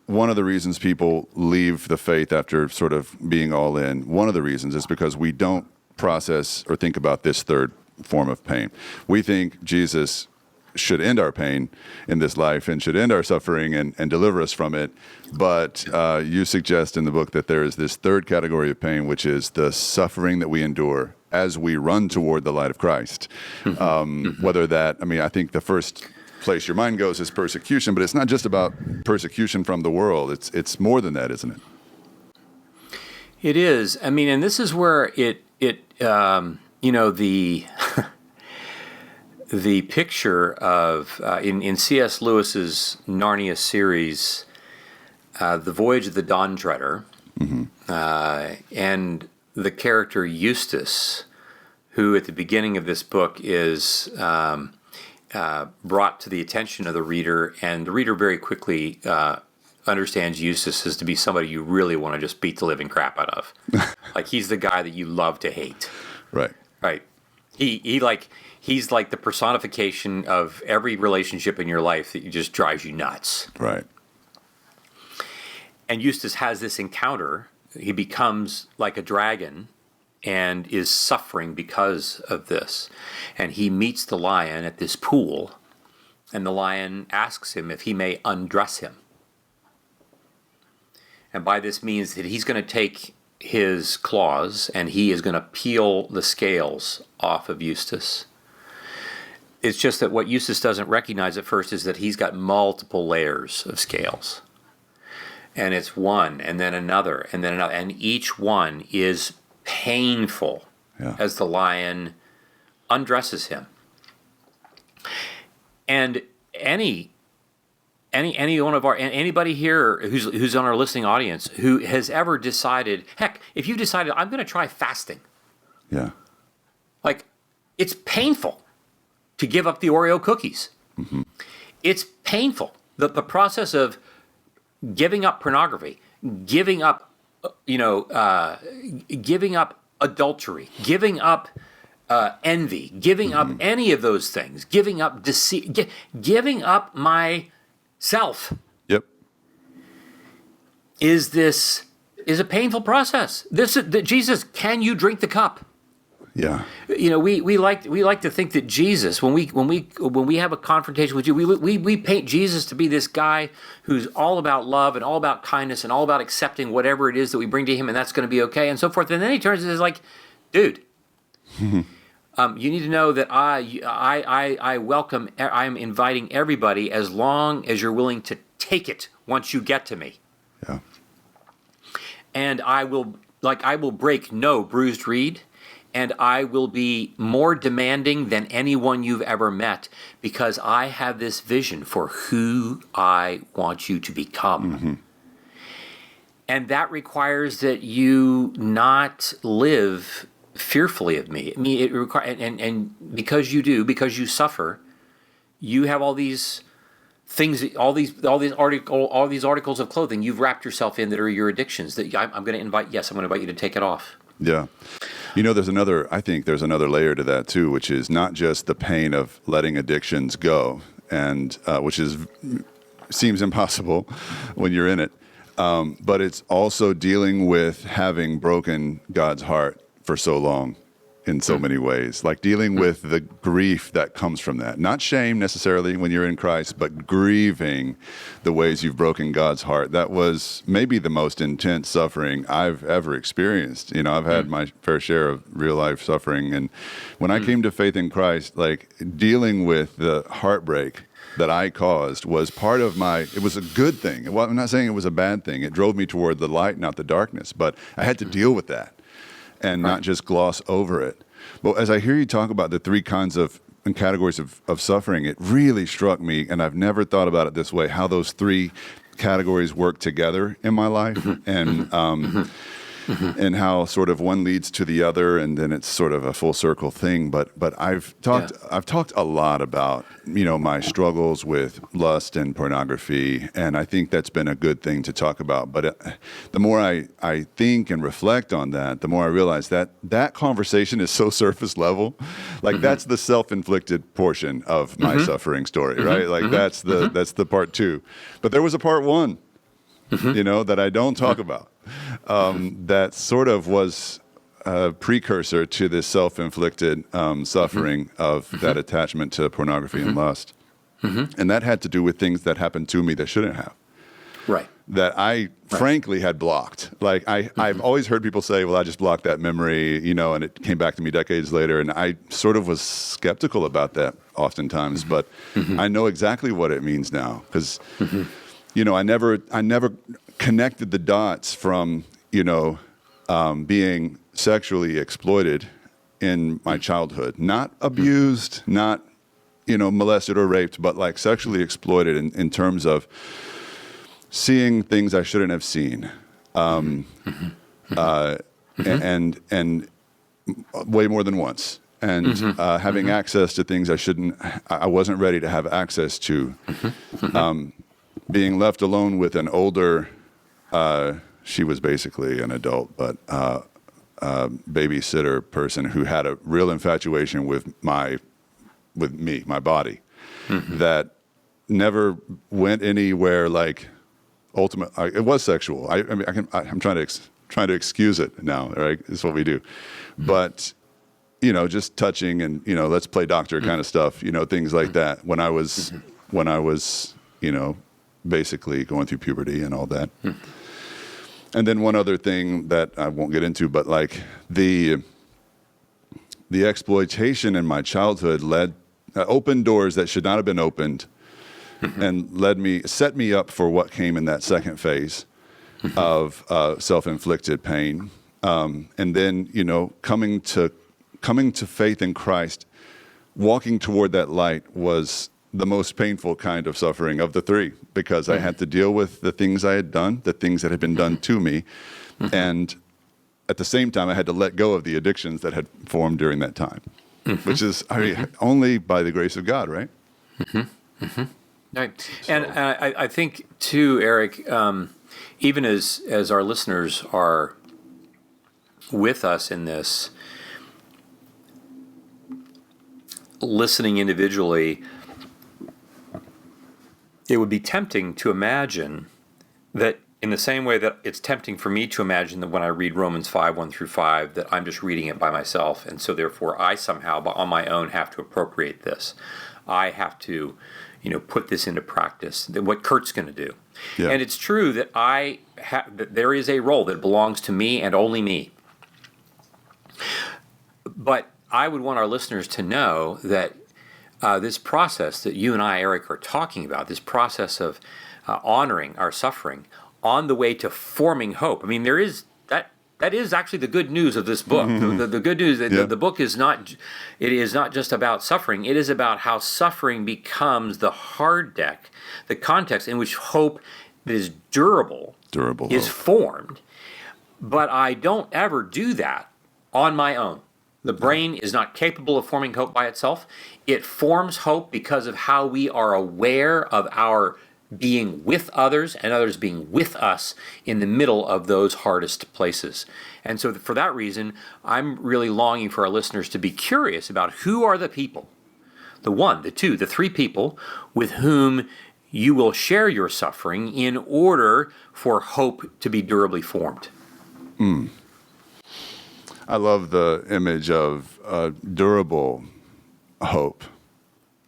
one of the reasons people leave the faith after sort of being all in, one of the reasons is because we don't process or think about this third form of pain. We think Jesus should end our pain in this life and should end our suffering and deliver us from it. But you suggest in the book that there is this third category of pain, which is the suffering that we endure as we run toward the light of Christ. Whether that, I think the first place your mind goes is persecution, but it's not just about persecution from the world. It's more than that, isn't it? It is. And this is where the picture of in C.S. Lewis's Narnia series, The Voyage of the Dawn Treader, and the character Eustace, who at the beginning of this book is brought to the attention of the reader, and the reader very quickly understands Eustace as to be somebody you really want to just beat the living crap out of. Like, he's the guy that you love to hate. Right. He's like the personification of every relationship in your life that just drives you nuts. Right. And Eustace has this encounter. He becomes like a dragon and is suffering because of this. And he meets the lion at this pool, and the lion asks him if he may undress him. And by this means that he's going to take his claws and he is going to peel the scales off of Eustace. It's just that what Eustace doesn't recognize at first is that he's got multiple layers of scales. And it's one, and then another, and then another. And each one is painful as the lion undresses him. And anybody here who's on our listening audience who has ever decided, heck, if you decided I'm going to try fasting, it's painful to give up the Oreo cookies. It's painful. The process of giving up pornography, giving up adultery, giving up envy, giving up any of those things, giving up deceit, giving up myself. Yep. Is a painful process. Jesus, can you drink the cup? Yeah. We like to think that Jesus, when we have a confrontation with you, we paint Jesus to be this guy who's all about love and all about kindness and all about accepting whatever it is that we bring to him, and that's going to be okay and so forth. And then he turns and is like, dude, you need to know that I welcome, I'm inviting everybody as long as you're willing to take it once you get to me. Yeah. And I will break no bruised reed. And I will be more demanding than anyone you've ever met, because I have this vision for who I want you to become. And that requires that you not live fearfully of me. It requires, and because you do, because you suffer, you have all these things, all these articles of clothing you've wrapped yourself in that are your addictions. That I'm going to invite you to take it off. Yeah. I think there's another layer to that too, which is not just the pain of letting addictions go, and which seems impossible when you're in it, but it's also dealing with having broken God's heart for so long in so many ways, like dealing with the grief that comes from that. Not shame necessarily when you're in Christ, but grieving the ways you've broken God's heart. That was maybe the most intense suffering I've ever experienced. I've had my fair share of real life suffering. And when I came to faith in Christ, dealing with the heartbreak that I caused was part of it was a good thing. Well, I'm not saying it was a bad thing. It drove me toward the light, not the darkness, but I had to deal with that and not just gloss over it. But as I hear you talk about the three kinds of and categories of suffering, it really struck me, and I've never thought about it this way, how those three categories work together in my life. And and how sort of one leads to the other, and then it's sort of a full circle thing. But I've talked a lot about, my struggles with lust and pornography, and I think that's been a good thing to talk about. But the more I think and reflect on that, the more I realize that conversation is so surface level. Like that's the self-inflicted portion of my suffering story, right? Like that's the part 2. But there was a part 1, that I don't talk about. That sort of was a precursor to this self-inflicted suffering of that attachment to pornography and lust. And that had to do with things that happened to me that shouldn't have. Right. That I frankly had blocked. Like I've always heard people say, well, I just blocked that memory, and it came back to me decades later. And I sort of was skeptical about that oftentimes, but I know exactly what it means now because, I never connected the dots from, being sexually exploited in my childhood, not abused, not, molested or raped, but like sexually exploited in terms of seeing things I shouldn't have seen, and way more than once, and having access to things I wasn't ready to have access to, being left alone with an older, she was basically an adult, but babysitter person who had a real infatuation with me, my body, that never went anywhere like. It was sexual. I'm trying to excuse it now. Right, it's what we do, but just touching and let's play doctor kind of stuff. Things like that. When I was basically going through puberty and all that. And then one other thing that I won't get into, but like the exploitation in my childhood opened doors that should not have been opened. And set me up for what came in that second phase of self-inflicted pain, and then coming to faith in Christ, walking toward that light was the most painful kind of suffering of the 3 because I had to deal with the things I had done, the things that had been done to me, and at the same time I had to let go of the addictions that had formed during that time, which is only by the grace of God, right? Right. And I think, too, Eric, even as our listeners are with us in this, listening individually, it would be tempting to imagine that in the same way that it's tempting for me to imagine that when I read Romans 5:1-5, that I'm just reading it by myself, and so therefore I somehow, on my own, have to appropriate this. I have to put this into practice, what Curt's going to do. Yeah. And it's true that that there is a role that belongs to me and only me. But I would want our listeners to know that this process that you and I, Eric, are talking about, this process of honoring our suffering on the way to forming hope. I mean, there is that is actually the good news of this book. The good news that the book is not just about suffering. It is about how suffering becomes the hard deck, the context in which hope that is durable is formed. But I don't ever do that on my own. The brain is not capable of forming hope by itself. It forms hope because of how we are aware of our being with others and others being with us in the middle of those hardest places. And so for that reason, I'm really longing for our listeners to be curious about who are the people, the 1, the 2, the 3 people with whom you will share your suffering in order for hope to be durably formed. I love the image of durable hope.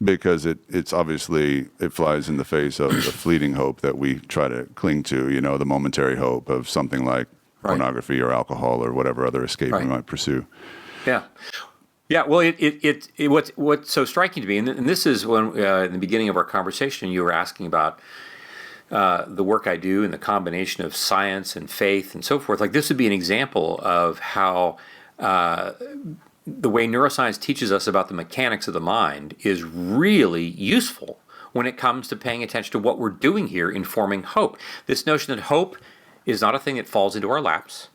Because it's obviously, it flies in the face of the fleeting hope that we try to cling to, the momentary hope of something like pornography or alcohol or whatever other escape we might pursue. Yeah. Yeah, well, what's so striking to me, and this is when in the beginning of our conversation you were asking about the work I do and the combination of science and faith and so forth. Like this would be an example of how the way neuroscience teaches us about the mechanics of the mind is really useful when it comes to paying attention to what we're doing here in forming hope. This notion that hope is not a thing that falls into our laps.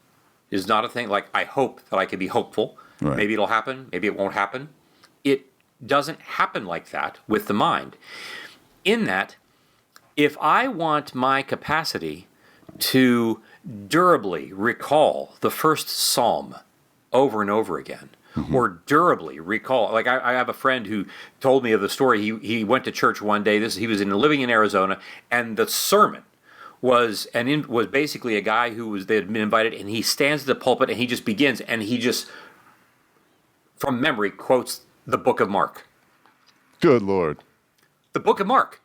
is not a thing like I hope that I can be hopeful. Right. Maybe it'll happen. Maybe it won't happen. It doesn't happen like that with the mind. In that, if I want my capacity to durably recall the first psalm over and over again, or durably recall, like I have a friend who told me of the story. He went to church one day. He was living in Arizona, and the sermon was basically a guy they had been invited, and he stands at the pulpit and he just begins, and he just from memory quotes the book of Mark. Good Lord. The book of Mark.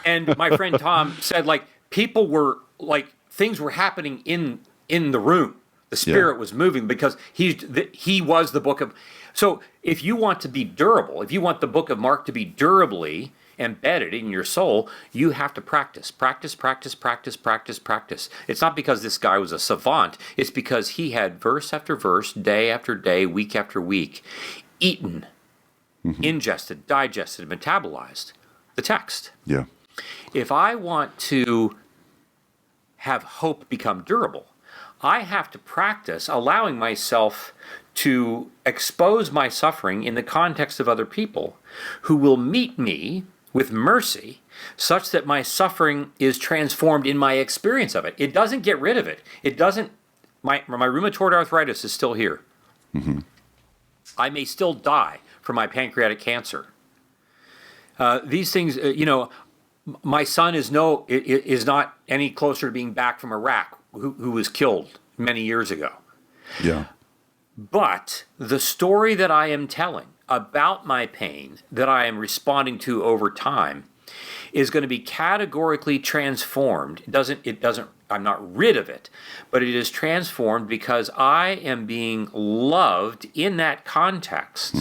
And my friend Tom said, like, people were like, things were happening in the room. The Spirit was moving because he was the book of. So if you want to be durable, if you want the book of Mark to be durably embedded in your soul, you have to practice. It's not because this guy was a savant. It's because he had verse after verse, day after day, week after week, eaten, ingested, digested, metabolized the text. Yeah. If I want to have hope become durable, I have to practice allowing myself to expose my suffering in the context of other people who will meet me with mercy such that my suffering is transformed in my experience of it. It doesn't get rid of it. It doesn't, my rheumatoid arthritis is still here. I may still die from my pancreatic cancer. These things, my son is not any closer to being back from Iraq, who was killed many years ago. Yeah. But the story that I am telling about my pain that I am responding to over time is going to be categorically transformed. I'm not rid of it, but it is transformed because I am being loved in that context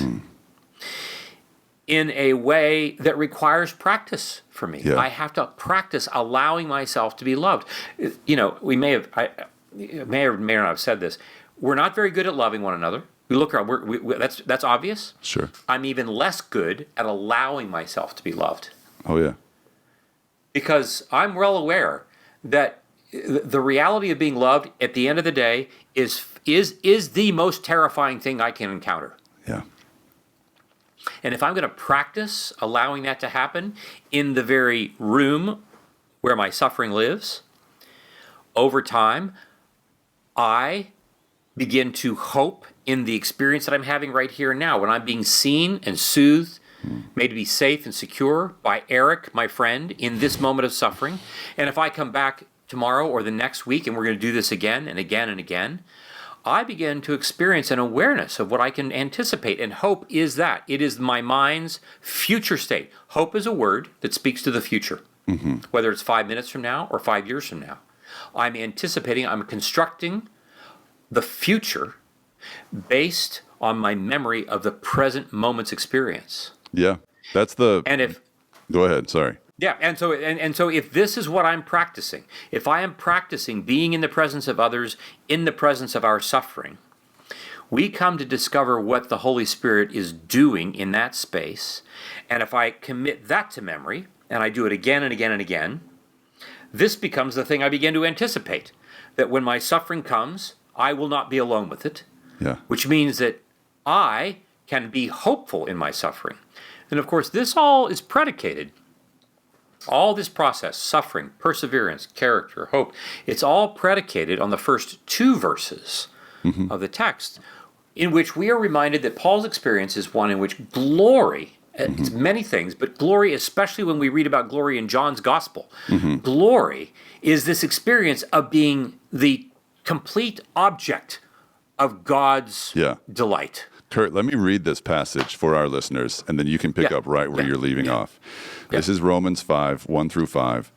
in a way that requires practice for me. Yeah. I have to practice allowing myself to be loved. We may or may not have said this. We're not very good at loving one another. We look around. That's obvious. Sure. I'm even less good at allowing myself to be loved. Oh, yeah. Because I'm well aware that the reality of being loved at the end of the day is the most terrifying thing I can encounter. Yeah. And if I'm going to practice allowing that to happen in the very room where my suffering lives, over time, I begin to hope in the experience that I'm having right here and now, when I'm being seen and soothed, made to be safe and secure by Eric, my friend, in this moment of suffering. And if I come back tomorrow or the next week and we're going to do this again and again and again, I begin to experience an awareness of what I can anticipate. And hope is that. It is my mind's future state. Hope is a word that speaks to the future, whether it's 5 minutes from now or 5 years from now. I'm anticipating, I'm constructing the future based on my memory of the present moment's experience. Yeah. That's the... And if... Go ahead. Sorry. Yeah, and so if this is what I'm practicing, if I am practicing being in the presence of others, in the presence of our suffering, we come to discover what the Holy Spirit is doing in that space. And if I commit that to memory, and I do it again and again and again, this becomes the thing I begin to anticipate, that when my suffering comes, I will not be alone with it, which means that I can be hopeful in my suffering. And of course, this all is predicated. All this process, suffering, perseverance, character, hope, it's all predicated on the first 2 verses of the text, in which we are reminded that Paul's experience is one in which glory, it's many things, but glory, especially when we read about glory in John's gospel, glory is this experience of being the complete object of God's delight. Curt, let me read this passage for our listeners, and then you can pick up right where you're leaving off. This is Romans 5, 1 through 5.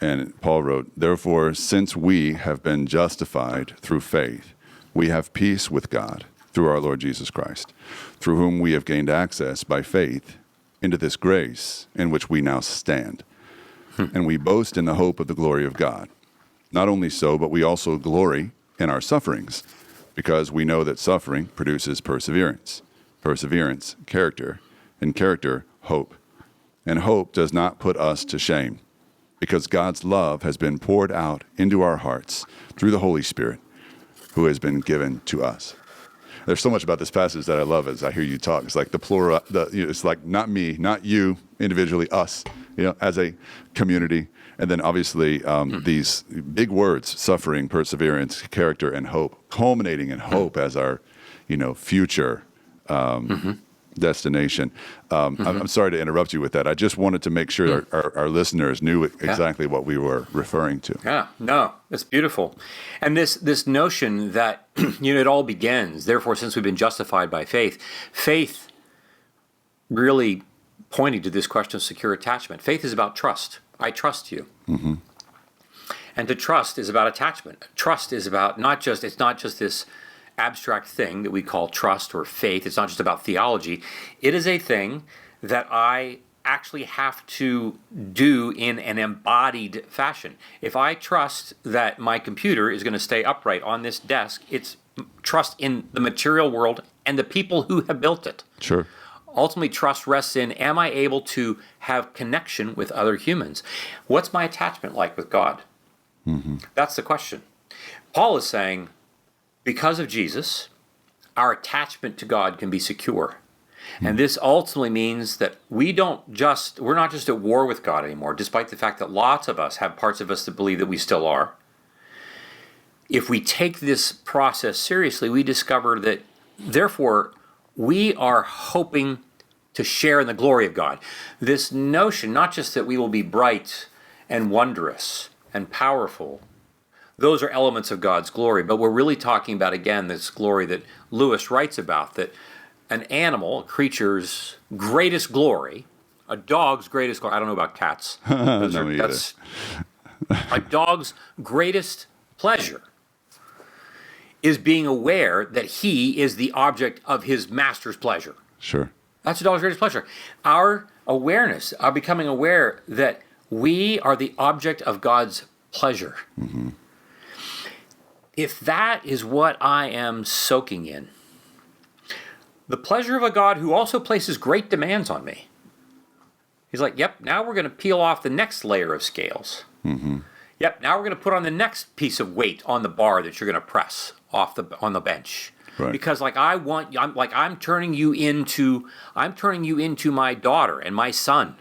And Paul wrote, "Therefore, since we have been justified through faith, we have peace with God through our Lord Jesus Christ, through whom we have gained access by faith into this grace in which we now stand. And we boast in the hope of the glory of God. Not only so, but we also glory in our sufferings, because we know that suffering produces perseverance, perseverance, character, and character, hope. And hope does not put us to shame, because God's love has been poured out into our hearts through the Holy Spirit, who has been given to us. There's so much about this passage that I love as I hear you talk. It's like the plural, it's like not me, not you individually, us, as a community. And then obviously these big words, suffering, perseverance, character, and hope, culminating in hope as our, future destination. I'm sorry to interrupt you with that. I just wanted to make sure our listeners knew exactly what we were referring to. Yeah, no, that's beautiful. And this notion that, it all begins, therefore, since we've been justified by faith really pointing to this question of secure attachment. Faith is about trust. I trust you. Mm-hmm. And to trust is about attachment. Trust is about it's not just this abstract thing that we call trust or faith. It's not just about theology. It is a thing that I actually have to do in an embodied fashion. If I trust that my computer is going to stay upright on this desk, it's trust in the material world and the people who have built it. Sure. Ultimately, trust rests in, am I able to have connection with other humans? What's my attachment like with God? Mm-hmm. That's the question. Paul is saying, because of Jesus, our attachment to God can be secure. Mm-hmm. And this ultimately means that we're not just at war with God anymore, despite the fact that lots of us have parts of us that believe that we still are. If we take this process seriously, we discover that, therefore, we are hoping to share in the glory of God. This notion, not just that we will be bright and wondrous and powerful, those are elements of God's glory, but we're really talking about, again, this glory that Lewis writes about, that an animal, a creature's greatest glory, a dog's greatest glory, I don't know about cats. That's a dog's greatest pleasure is being aware that he is the object of his master's pleasure. Sure. That's a dog's greatest pleasure. Our awareness, our becoming aware that we are the object of God's pleasure. Mm-hmm. If that is what I am soaking in, the pleasure of a God who also places great demands on me. He's like, yep, now we're going to peel off the next layer of scales. Mm-hmm. Yep, now we're going to put on the next piece of weight on the bar that you're going to press on the bench. Right. Because I'm turning you into my daughter and my son.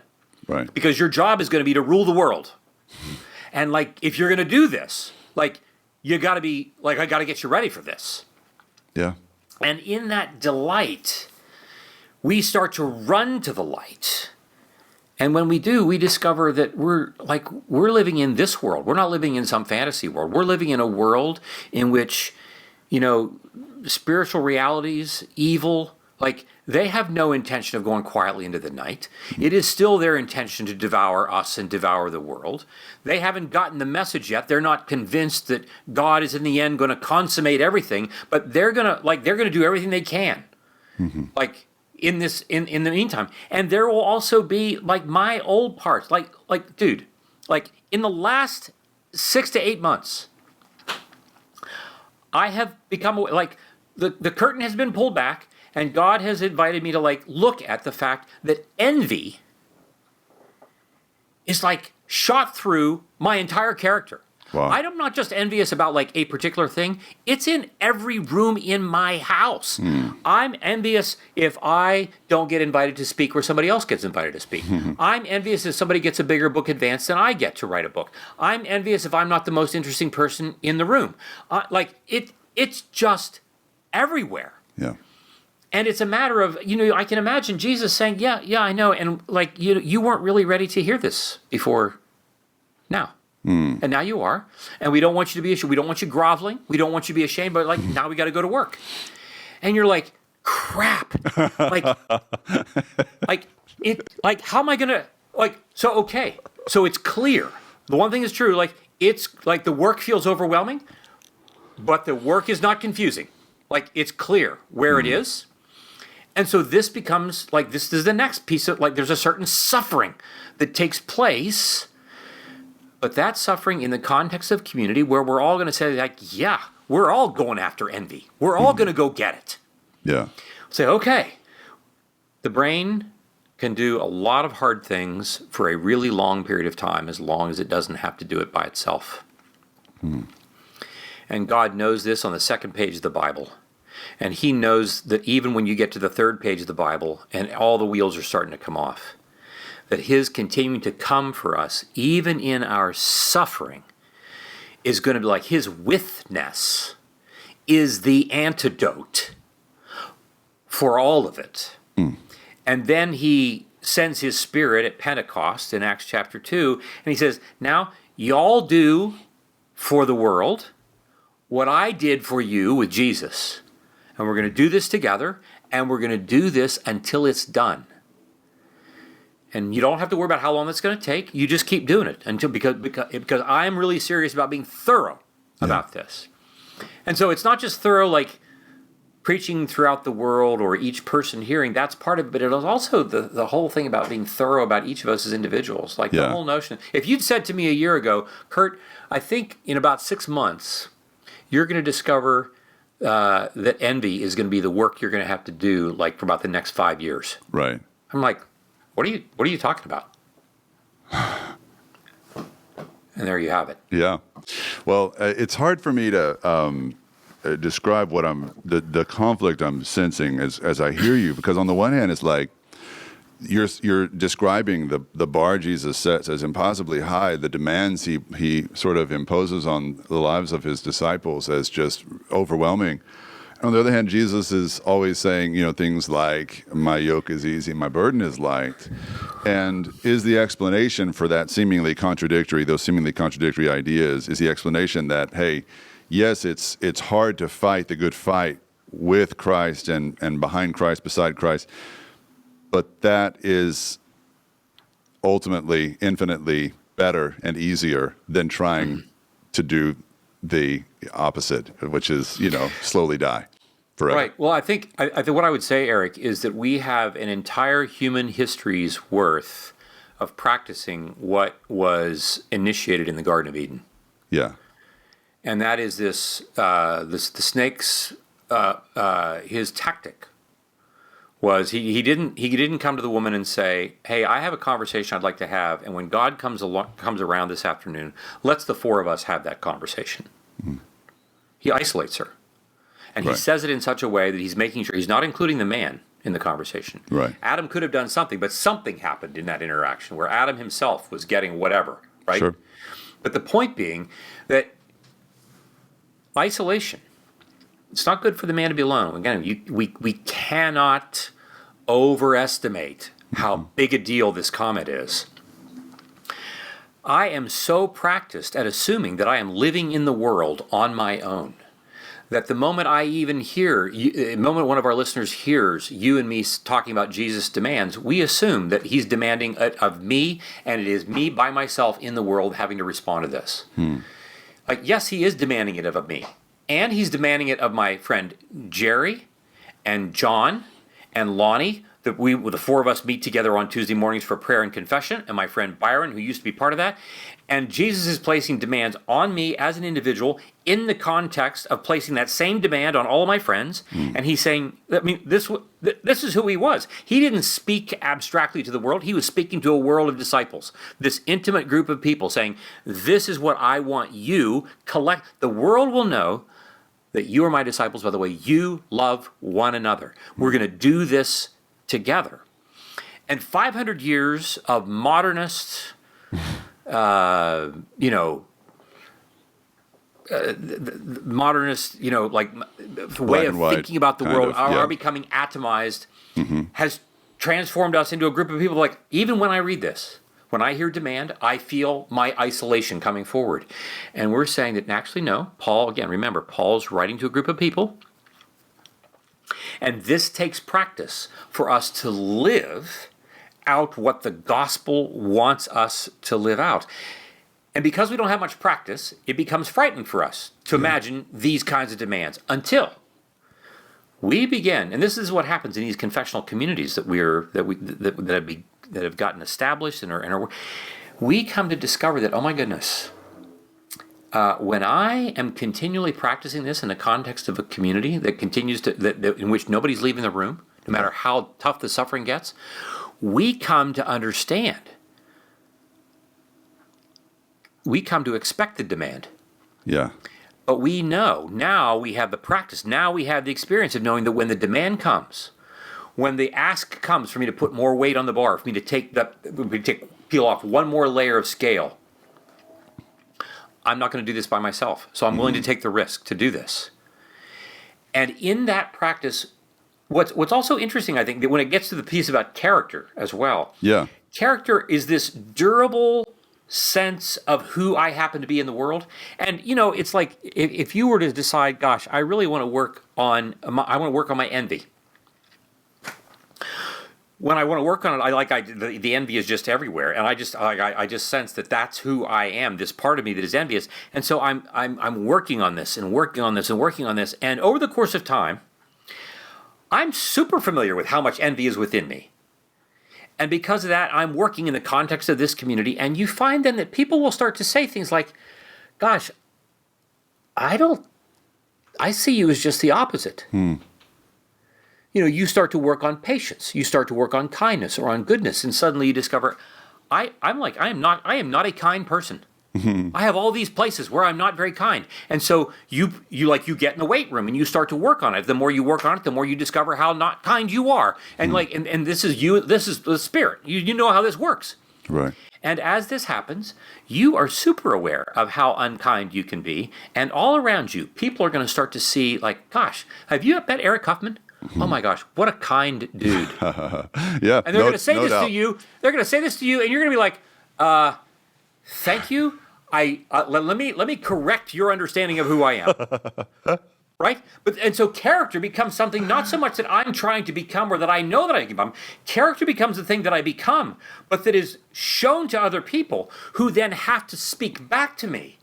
Right. Because your job is going to be to rule the world. And if you're going to do this, you got to be I got to get you ready for this. Yeah. And in that delight, we start to run to the light. And when we do, we discover that we're living in this world. We're not living in some fantasy world. We're living in a world in which, spiritual realities, evil, they have no intention of going quietly into the night. It is still their intention to devour us and devour the world. They haven't gotten the message yet. They're not convinced that God is in the end going to consummate everything, but they're going to do everything they can. Mm-hmm. In the meantime. And there will also be my old parts, dude, in the last 6 to 8 months, I have become the curtain has been pulled back, and God has invited me to look at the fact that envy is shot through my entire character. Wow. I'm not just envious about a particular thing. It's in every room in my house. I'm envious if I don't get invited to speak where somebody else gets invited to speak. I'm envious if somebody gets a bigger book advance than I get to write a book. I'm envious if I'm not the most interesting person in the room. It's just everywhere. Yeah. And it's a matter of, I can imagine Jesus saying, yeah, I know. And you weren't really ready to hear this before now. And now you are. And we don't want you to be ashamed. We don't want you groveling. We don't want you to be ashamed. But now we got to go to work. And you're like, crap. How am I going to, okay. So it's clear. The one thing is true, it's the work feels overwhelming, but the work is not confusing. It's clear where it is. And so this becomes, this is the next piece of, there's a certain suffering that takes place. But that suffering in the context of community where we're all going to say, yeah, we're all going after envy. We're all going to go get it. Yeah. Say, okay, the brain can do a lot of hard things for a really long period of time as long as it doesn't have to do it by itself. And God knows this on the second page of the Bible. And he knows that even when you get to the third page of the Bible and all the wheels are starting to come off, that his continuing to come for us, even in our suffering, is going to be like his withness is the antidote for all of it. And then he sends his Spirit at Pentecost in Acts chapter 2, and he says, now y'all do for the world what I did for you with Jesus. And we're going to do this together, and we're going to do this until it's done. And you don't have to worry about how long it's going to take. You just keep doing it until because I'm really serious about being thorough about this. And so it's not just thorough like preaching throughout the world or each person hearing. That's part of it, but it is also the whole thing about being thorough about each of us as individuals. Like the whole notion. If you'd said to me a year ago, Curt, I think in about 6 months, you're going to discover that envy is going to be the work you're going to have to do like for about the next 5 years. Right. I'm like, what are you talking about? And there you have it. Yeah. Well, it's hard for me to describe what the conflict I'm sensing as I hear you, because on the one hand, it's like you're describing the bar Jesus sets as impossibly high, the demands he sort of imposes on the lives of his disciples as just overwhelming. On the other hand, Jesus is always saying, things like, my yoke is easy, my burden is light. And is the explanation for those seemingly contradictory ideas, is the explanation that, hey, yes, it's hard to fight the good fight with Christ and behind Christ, beside Christ, but that is ultimately infinitely better and easier than trying to do the opposite, which is, slowly die forever. Right. Well, I think what I would say, Eric, is that we have an entire human history's worth of practicing what was initiated in the Garden of Eden. Yeah. And that is the snake's his tactic was he didn't come to the woman and say, hey, I have a conversation I'd like to have, and when God comes around this afternoon, let's the four of us have that conversation. Mm-hmm. He isolates her. And he says it in such a way that he's making sure he's not including the man in the conversation. Right. Adam could have done something, but something happened in that interaction where Adam himself was getting whatever, right? Sure. But the point being that isolation, it's not good for the man to be alone. Again, we cannot overestimate how big a deal this comment is. I am so practiced at assuming that I am living in the world on my own that the moment I even hear, the moment one of our listeners hears you and me talking about Jesus' demands, we assume that he's demanding it of me, and it is me by myself in the world having to respond to this. Like, yes, he is demanding it of me. And he's demanding it of my friend Jerry and John and Lonnie, that the four of us meet together on Tuesday mornings for prayer and confession, and my friend Byron, who used to be part of that. And Jesus is placing demands on me as an individual in the context of placing that same demand on all of my friends. And he's saying, this is who he was. He didn't speak abstractly to the world. He was speaking to a world of disciples, this intimate group of people saying, this is what I want you collect. The world will know that you are my disciples by the way you love one another. We're going to do this together. And 500 years of modernist, modernist, way of thinking about the world, are becoming atomized, has transformed us into a group of people like, even when I read this, when I hear demand, I feel my isolation coming forward. And we're saying that actually, no, Paul, again, remember, Paul's writing to a group of people. And this takes practice for us to live out what the gospel wants us to live out. And because we don't have much practice, it becomes frightening for us to imagine these kinds of demands until we begin. And this is what happens in these confessional communities that have gotten established and are. We come to discover that, oh my goodness, when I am continually practicing this in the context of a community that continues in which nobody's leaving the room, no matter how tough the suffering gets, we come to understand. We come to expect the demand. Yeah. But we know, now we have the practice, now we have the experience of knowing that when the demand comes, when the ask comes for me to put more weight on the bar, for me to peel off one more layer of scale, I'm not going to do this by myself. So I'm willing to take the risk to do this. And in that practice, what's also interesting, I think, that when it gets to the piece about character as well, character is this durable sense of who I happen to be in the world. And, it's like if you were to decide, gosh, I really want to work on my envy. When I want to work on it, the envy is just everywhere, and I just sense that that's who I am. This part of me that is envious, and so I'm working on this and working on this and working on this, and over the course of time, I'm super familiar with how much envy is within me, and because of that, I'm working in the context of this community, and you find then that people will start to say things like, "Gosh, I see you as just the opposite." You start to work on patience, you start to work on kindness or on goodness, and suddenly you discover, I am not a kind person. I have all these places where I'm not very kind. And so you get in the weight room and you start to work on it. The more you work on it, the more you discover how not kind you are. And and this is you, this is the spirit. You know how this works. Right. And as this happens, you are super aware of how unkind you can be. And all around you, people are going to start to see, like, gosh, have you met Eric Huffman? Oh my gosh, what a kind dude. Yeah. And they're going to say this to you. They're going to say this to you, and you're going to be like, thank you. Let me correct your understanding of who I am. Right? And so character becomes something not so much that I'm trying to become or that I know that I can become. Character becomes the thing that I become, but that is shown to other people who then have to speak back to me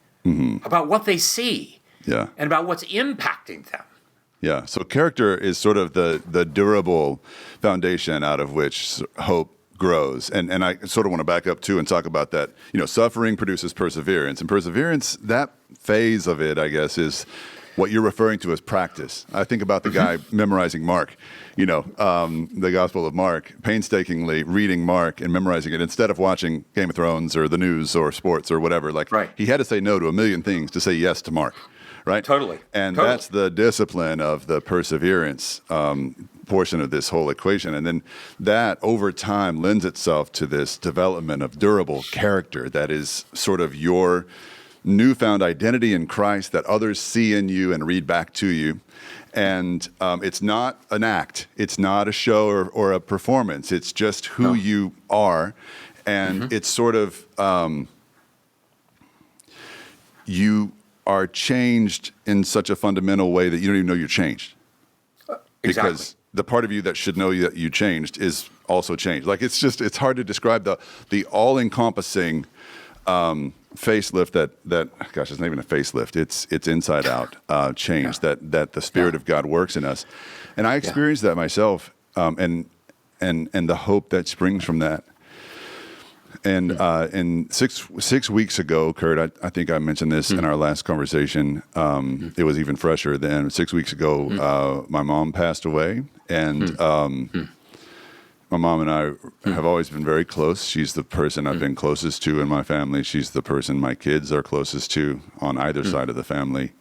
about what they see and about what's impacting them. Yeah, so character is sort of the durable foundation out of which hope grows. And I sort of want to back up too and talk about that. Suffering produces perseverance. And perseverance, that phase of it, I guess, is what you're referring to as practice. I think about the guy memorizing Mark, the Gospel of Mark, painstakingly reading Mark and memorizing it instead of watching Game of Thrones or the news or sports or whatever. He had to say no to a million things to say yes to Mark. Right? Totally. And that's the discipline of the perseverance portion of this whole equation. And then that over time lends itself to this development of durable character that is sort of your newfound identity in Christ that others see in you and read back to you. And it's not an act. It's not a show or a performance. It's just who you are. And it's sort of you are changed in such a fundamental way that you don't even know you're changed. Because the part of you that should know that you changed is also changed. Like it's hard to describe the all-encompassing facelift that gosh, it's not even a facelift. It's inside out change that the Spirit of God works in us. And I experienced that myself and the hope that springs from that. And 6 weeks ago, Curt, I think I mentioned this in our last conversation. It was even fresher then. 6 weeks ago, my mom passed away, and my mom and I have always been very close. She's the person I've been closest to in my family. She's the person my kids are closest to on either side of the family.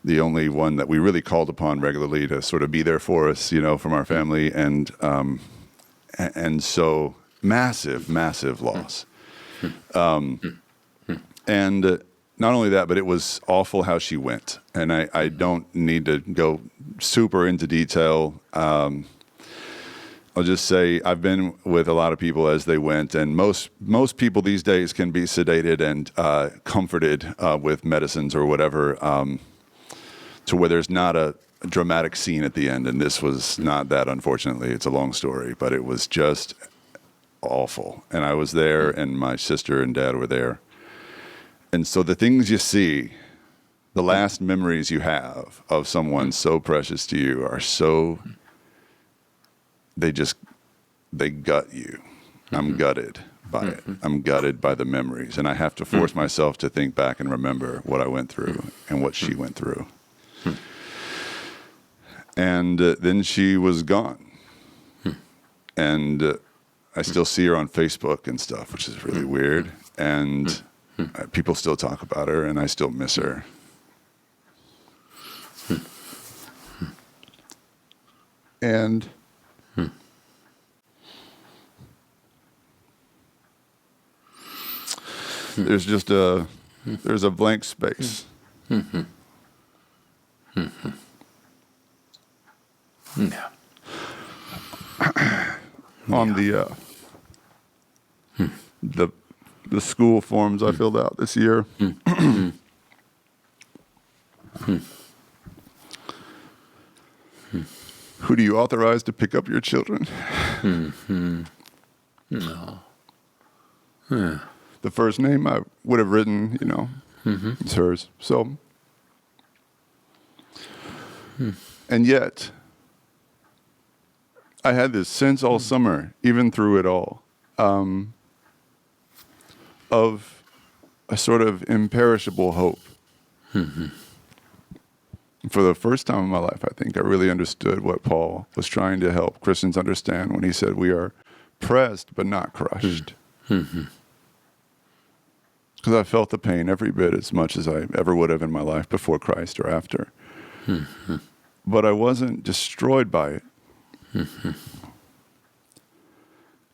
The only one that we really called upon regularly to sort of be there for us, from our family, and so. Massive loss. And not only that, but it was awful how she went. And I don't need to go super into detail. I'll just say I've been with a lot of people as they went, and most people these days can be sedated and comforted with medicines or whatever to where there's not a dramatic scene at the end. And this was not that, unfortunately. It's a long story, but it was just awful. And I was there, and my sister and dad were there. And so the things you see, the last memories you have of someone so precious to you are so, they gut you. I'm gutted by it. I'm gutted by the memories. And I have to force myself to think back and remember what I went through and what she went through. And then she was gone. And I still see her on Facebook and stuff, which is really weird. And people still talk about her, and I still miss her. And there's just there's a blank space. Yeah. On the school forms I filled out this year. Who do you authorize to pick up your children? No. The first name I would have written, it's hers. So, and yet, I had this sense all summer, even through it all, of a sort of imperishable hope. For the first time in my life, I think I really understood what Paul was trying to help Christians understand when he said, we are pressed but not crushed. Because I felt the pain every bit as much as I ever would have in my life before Christ or after. But I wasn't destroyed by it. And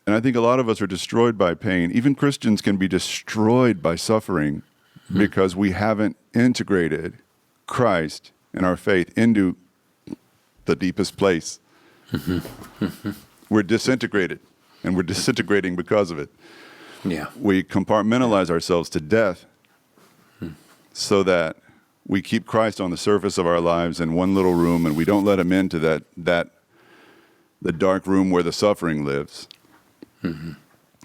I think a lot of us are destroyed by pain. Even Christians can be destroyed by suffering because we haven't integrated Christ and our faith into the deepest place. We're disintegrated, and we're disintegrating because of it. Yeah. We compartmentalize ourselves to death so that we keep Christ on the surface of our lives in one little room, and we don't let him into the dark room where the suffering lives.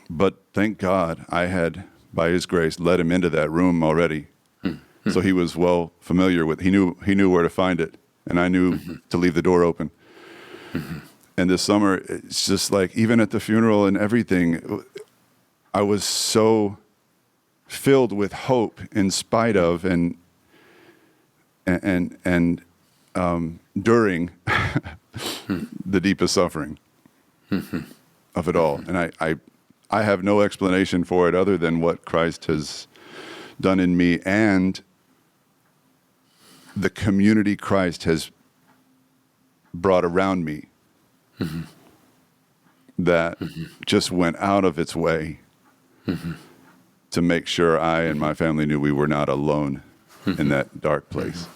But thank God I had, by his grace, let him into that room already. So he was well familiar with, he knew where to find it, and I knew to leave the door open. And this summer, it's just like, even at the funeral and everything, I was so filled with hope in spite of and during the deepest suffering of it all. And I have no explanation for it other than what Christ has done in me and the community Christ has brought around me that just went out of its way to make sure I and my family knew we were not alone in that dark place.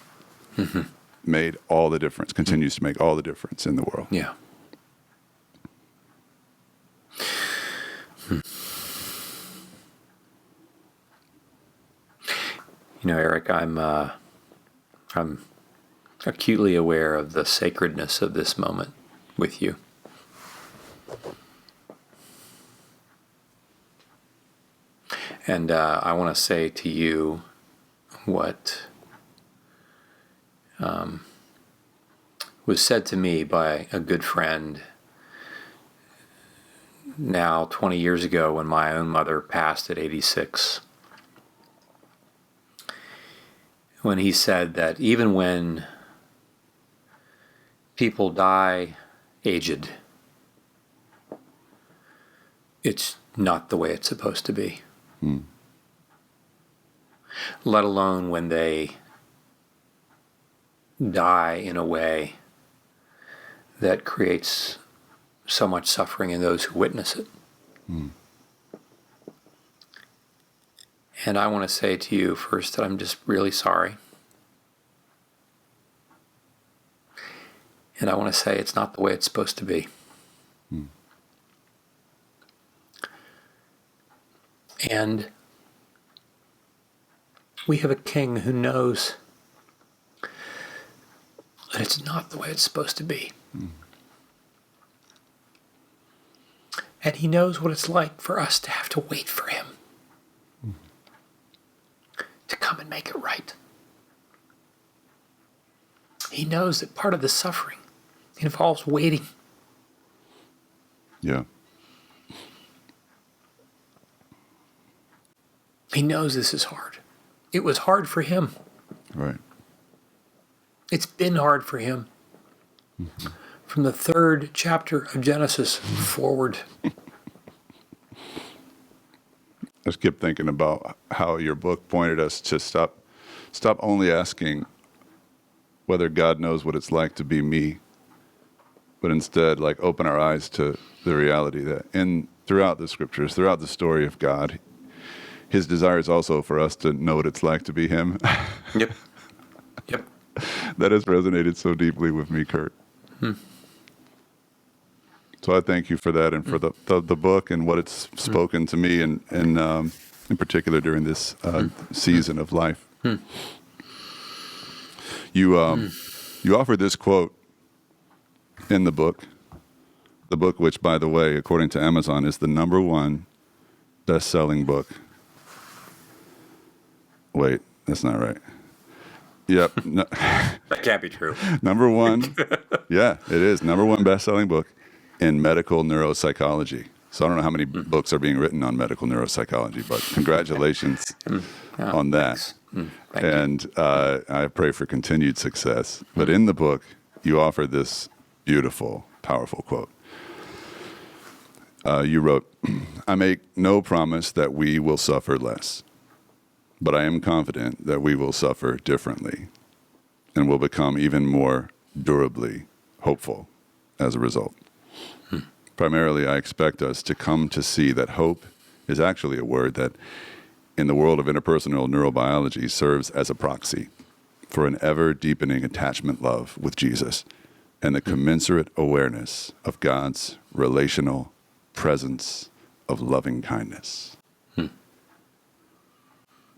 Made all the difference, continues to make all the difference in the world. Yeah. Eric, I'm acutely aware of the sacredness of this moment with you. And I want to say to you what was said to me by a good friend now 20 years ago when my own mother passed at 86. When he said that even when people die aged, it's not the way it's supposed to be. Let alone when they die in a way that creates so much suffering in those who witness it. And I want to say to you first that I'm just really sorry. And I want to say it's not the way it's supposed to be. And we have a king who knows that it's not the way it's supposed to be. And he knows what it's like for us to have to wait for him to come and make it right. He knows that part of the suffering involves waiting. Yeah. He knows this is hard. It was hard for him. Right. It's been hard for him. From the 3rd chapter of Genesis forward. I just kept thinking about how your book pointed us to stop only asking whether God knows what it's like to be me, but instead like open our eyes to the reality that throughout the scriptures, throughout the story of God, his desire is also for us to know what it's like to be him. Yep. That has resonated so deeply with me, Curt. So I thank you for that and for the book and what it's spoken to me and in particular during this season of life. You offered this quote in the book which, by the way, according to Amazon, is the #1 best-selling book. Wait, that's not right. Yep. No. That can't be true. #1. Yeah, it is. #1 best-selling book in medical neuropsychology. So I don't know how many books are being written on medical neuropsychology, but congratulations on that. And I pray for continued success. But in the book, you offer this beautiful, powerful quote. You wrote, "I make no promise that we will suffer less, but I am confident that we will suffer differently and will become even more durably hopeful as a result. Primarily, I expect us to come to see that hope is actually a word that, in the world of interpersonal neurobiology, serves as a proxy for an ever-deepening attachment love with Jesus and the commensurate awareness of God's relational presence of loving kindness."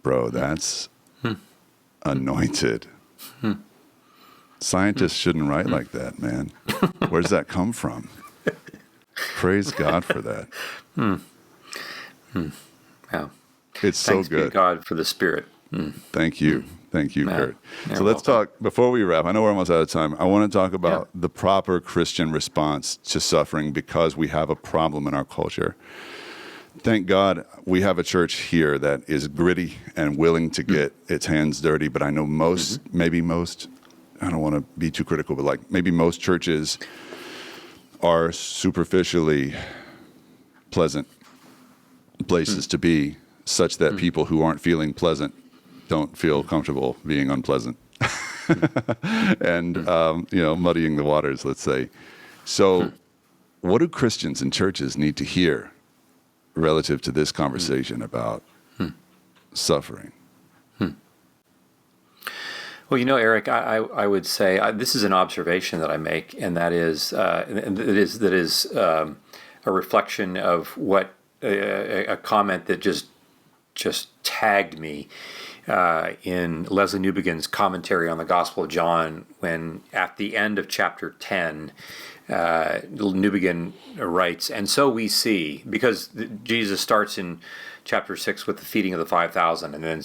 Bro, that's anointed. Scientists shouldn't write like that, man. Where does that come from? Praise God for that. Yeah. It's so Thanks good. be God for the Spirit. Thank you. Thank you, Curt. You're So let's welcome. talk, before we wrap, I know we're almost out of time. I want to talk about the proper Christian response to suffering because we have a problem in our culture. Thank God we have a church here that is gritty and willing to get its hands dirty, but I know maybe most, I don't want to be too critical, but like maybe most churches are superficially pleasant places to be, such that people who aren't feeling pleasant don't feel comfortable being unpleasant and, muddying the waters, let's say. So what do Christians and churches need to hear relative to this conversation about suffering? Well, Eric, I would say this is an observation that I make, and that is a reflection of what a comment that just tagged me in Leslie Newbegin's commentary on the Gospel of John, when at the end of chapter 10, Newbegin writes, "And so we see," because Jesus starts in chapter 6 with the feeding of the 5,000, and then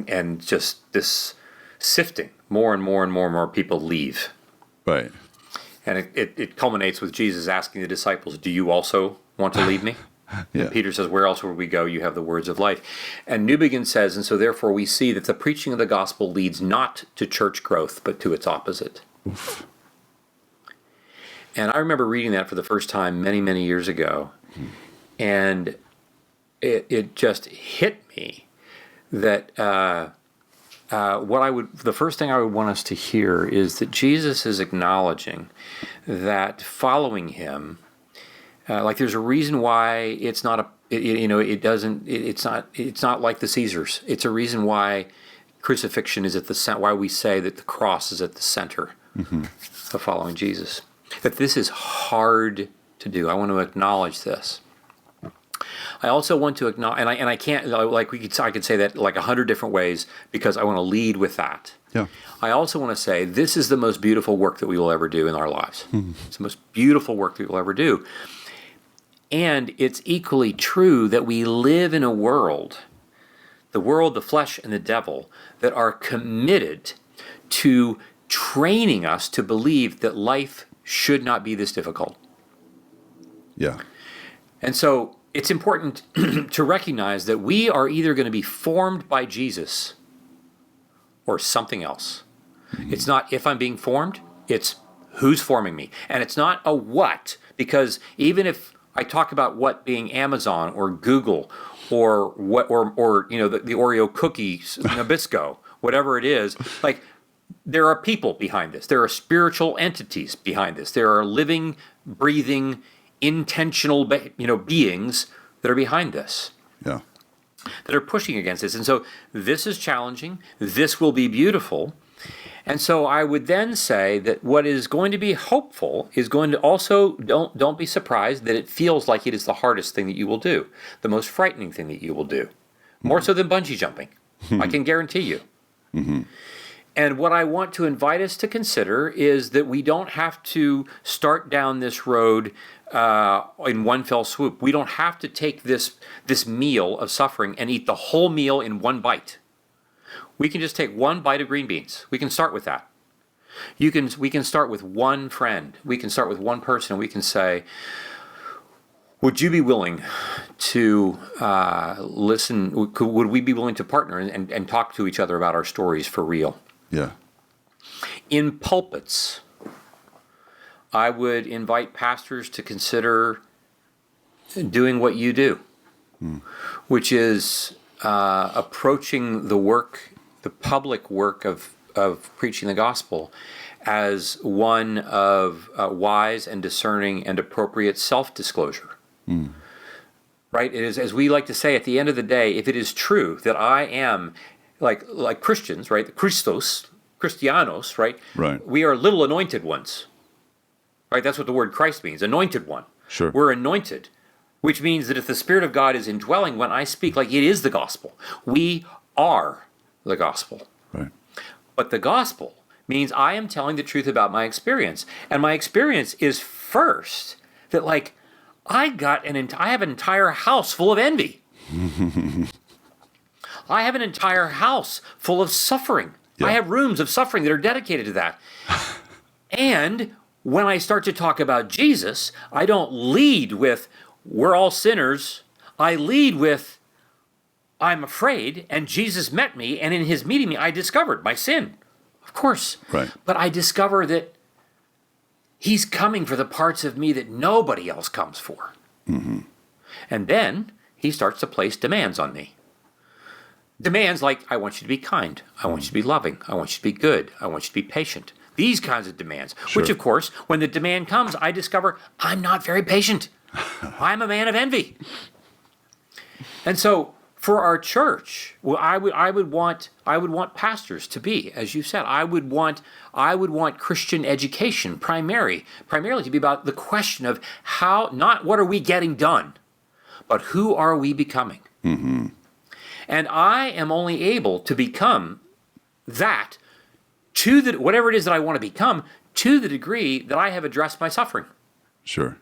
and just this sifting, more and more and more and more people leave. Right. And it culminates with Jesus asking the disciples, "Do you also want to leave me?" Yeah. And Peter says, "Where else would we go? You have the words of life." And Newbegin says, "And so therefore we see that the preaching of the gospel leads not to church growth, but to its opposite." Oof. And I remember reading that for the first time many, many years ago. And it just hit me that the first thing I would want us to hear is that Jesus is acknowledging that following him, there's a reason why it's not it's not like the Caesars. It's a reason why crucifixion is at the center, why we say that the cross is at the center of following Jesus. That this is hard to do. I want to acknowledge this. I also want to acknowledge, and I can't, I could say that like 100 different ways because I want to lead with that. Yeah. I also want to say this is the most beautiful work that we will ever do in our lives. It's the most beautiful work that we will ever do. And it's equally true that we live in a world, the flesh, and the devil, that are committed to training us to believe that life should not be this difficult. Yeah. And so it's important to recognize that we are either going to be formed by Jesus or something else. It's not if I'm being formed, it's who's forming me. And it's not a what, because even if I talk about what being Amazon or Google or what or the Oreo cookies, Nabisco, whatever it is, like there are people behind this. There are spiritual entities behind this. There are living, breathing, intentional, beings that are behind this. Yeah. That are pushing against this. And so this is challenging. This will be beautiful. And so I would then say that what is going to be hopeful is going to also, don't be surprised that it feels like it is the hardest thing that you will do, the most frightening thing that you will do, more so than bungee jumping. I can guarantee you. Mm-hmm. And what I want to invite us to consider is that we don't have to start down this road in one fell swoop. We don't have to take this meal of suffering and eat the whole meal in one bite. We can just take one bite of green beans. We can start with that. We can start with one friend. We can start with one person, and we can say, would you be willing to listen? Would we be willing to partner and talk to each other about our stories for real? Yeah. In pulpits, I would invite pastors to consider doing what you do, which is approaching the public work of preaching the gospel as one of wise and discerning and appropriate self-disclosure. Right? It is, as we like to say, at the end of the day, if it is true that I am like Christians, right? Christianos, right? Right. We are little anointed ones. Right? That's what the word Christ means, anointed one. Sure. We're anointed, which means that if the Spirit of God is indwelling when I speak, it is the gospel. We are the gospel. Right. But the gospel means I am telling the truth about my experience. And my experience is first that I have an entire house full of envy. I have an entire house full of suffering. Yeah. I have rooms of suffering that are dedicated to that. And when I start to talk about Jesus, I don't lead with, we're all sinners. I lead with, I'm afraid, and Jesus met me, and in his meeting me, I discovered my sin. Of course. Right. But I discover that he's coming for the parts of me that nobody else comes for. Mm-hmm. And then he starts to place demands on me. Demands like, I want you to be kind. I want you to be loving. I want you to be good. I want you to be patient. These kinds of demands, Sure. which of course, when the demand comes, I discover I'm not very patient. I'm a man of envy. And so for our church, I would want pastors to be, as you said, I would want Christian education primarily to be about the question of how, not what are we getting done, but who are we becoming? Mm-hmm. And I am only able to become that to whatever it is that I want to become, to the degree that I have addressed my suffering. Sure.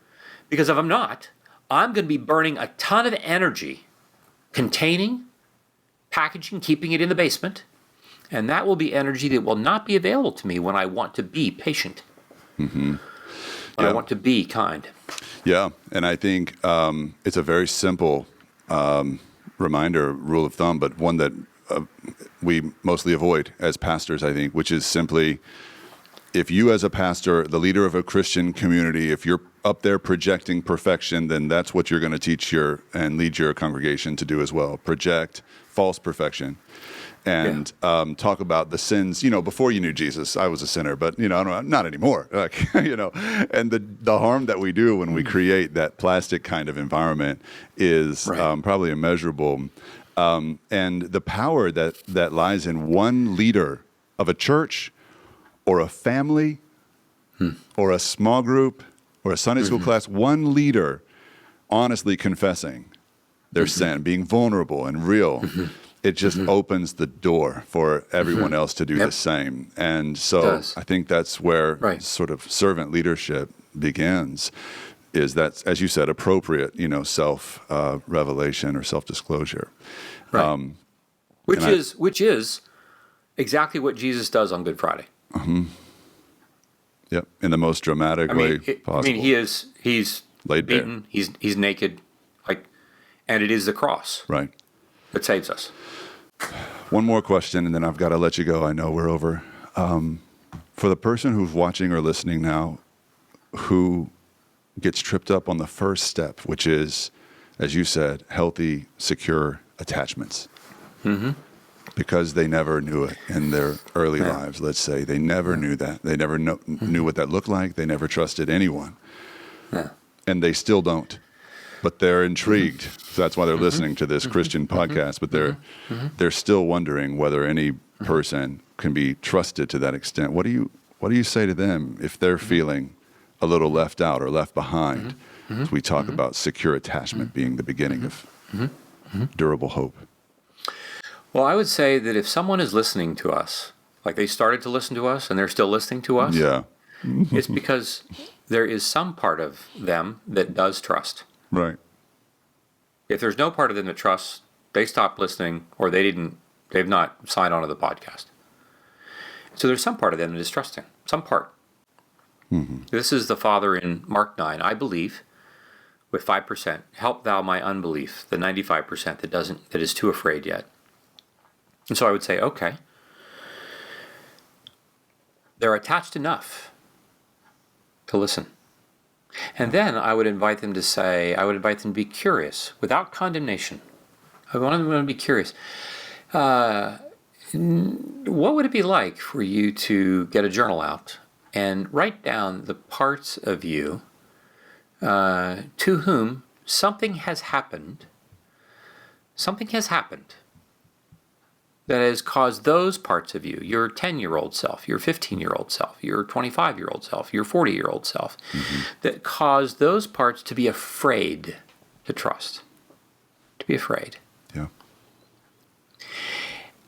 Because if I'm not, I'm going to be burning a ton of energy containing, packaging, keeping it in the basement, and that will be energy that will not be available to me when I want to be patient. Mm-hmm. When I want to be kind. Yeah, and I think it's a very simple reminder, rule of thumb, but one that we mostly avoid as pastors, I think, which is simply, if you as a pastor, the leader of a Christian community, if you're up there projecting perfection, then that's what you're going to teach and lead your congregation to do as well. Project false perfection. And talk about the sins. Before you knew Jesus, I was a sinner, but not anymore. And the harm that we do when we create that plastic kind of environment is probably immeasurable. And the power that lies in one leader of a church, or a family, or a small group, or a Sunday school class, one leader honestly confessing their sin, being vulnerable and real. It just opens the door for everyone else to do the same. And so I think that's where sort of servant leadership begins, is that, as you said, appropriate, self-revelation or self-disclosure. Right. Which is exactly what Jesus does on Good Friday. Mm-hmm. Yep, in the most dramatic way possible. He's laid beaten, bare. He's naked, and it is the cross. Right. That saves us. One more question, and then I've got to let you go. I know we're over. For the person who's watching or listening now, who gets tripped up on the first step, which is, as you said, healthy, secure attachments. Mm-hmm. because they never knew it in their early lives, let's say. They never knew that. They never knew what that looked like. They never trusted anyone. Yeah. And they still don't. But they're intrigued. So that's why they're listening to this Christian podcast. But they're still wondering whether any person can be trusted to that extent. What do you say to them if they're feeling a little left out or left behind? As we talk about secure attachment being the beginning of durable hope. Well, I would say that if someone is listening to us, like they started to listen to us and they're still listening to us, it's because there is some part of them that does trust. Right. If there's no part of them that trusts, they stopped listening or they've not signed on to the podcast. So there's some part of them that is trusting, some part. This is the Father in Mark 9, I believe, with 5%. Help thou my unbelief, the 95% that is too afraid yet. And so I would say, okay, they're attached enough to listen. And then I would invite them to be curious without condemnation. I want them to be curious. What would it be like for you to get a journal out and write down the parts of you to whom something has happened that has caused those parts of you, your 10-year-old self, your 15-year-old self, your 25-year-old self, your 40-year-old self, that caused those parts to be afraid to trust, to be afraid. Yeah.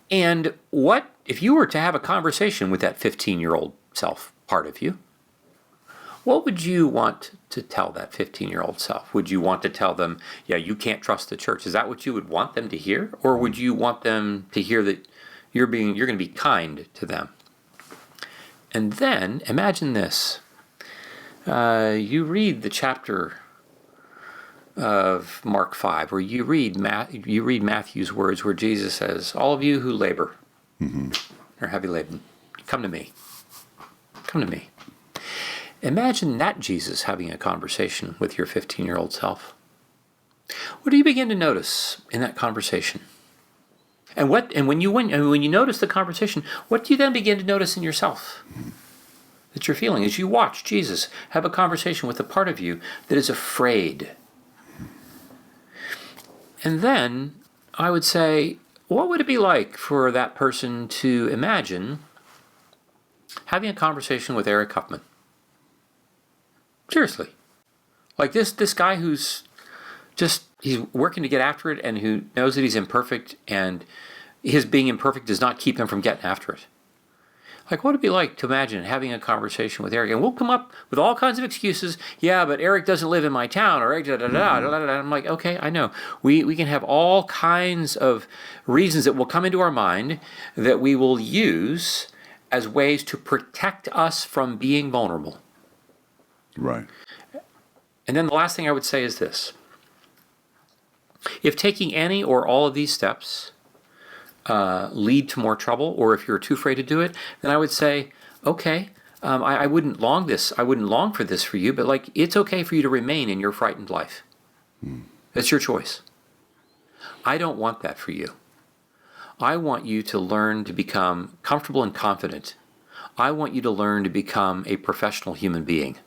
And what, if you were to have a conversation with that 15-year-old self part of you, what would you want to tell that 15-year-old self? Would you want to tell them, yeah, you can't trust the church? Is that what you would want them to hear? Or would you want them to hear that you're going to be kind to them? And then, imagine this. You read the chapter of Mark 5, where you read Matthew's words where Jesus says, all of you who labor are heavy laden, come to me. Come to me. Imagine that Jesus having a conversation with your 15-year-old self. What do you begin to notice in that conversation? And when you notice the conversation, what do you then begin to notice in yourself that you're feeling as you watch Jesus have a conversation with a part of you that is afraid? And then I would say, what would it be like for that person to imagine having a conversation with Eric Huffman? Seriously. Like this guy who's he's working to get after it and who knows that he's imperfect, and his being imperfect does not keep him from getting after it. Like, what would it be like to imagine having a conversation with Eric? And we'll come up with all kinds of excuses. Yeah, but Eric doesn't live in my town, or I'm like, okay, I know. We can have all kinds of reasons that will come into our mind that we will use as ways to protect us from being vulnerable. Right. And then the last thing I would say is this. If taking any or all of these steps lead to more trouble, or if you're too afraid to do it, then I would say, okay, I wouldn't long for this for you, but like, it's okay for you to remain in your frightened life. That's your choice. I don't want that for you. I want you to learn to become comfortable and confident. I want you to learn to become a professional human being.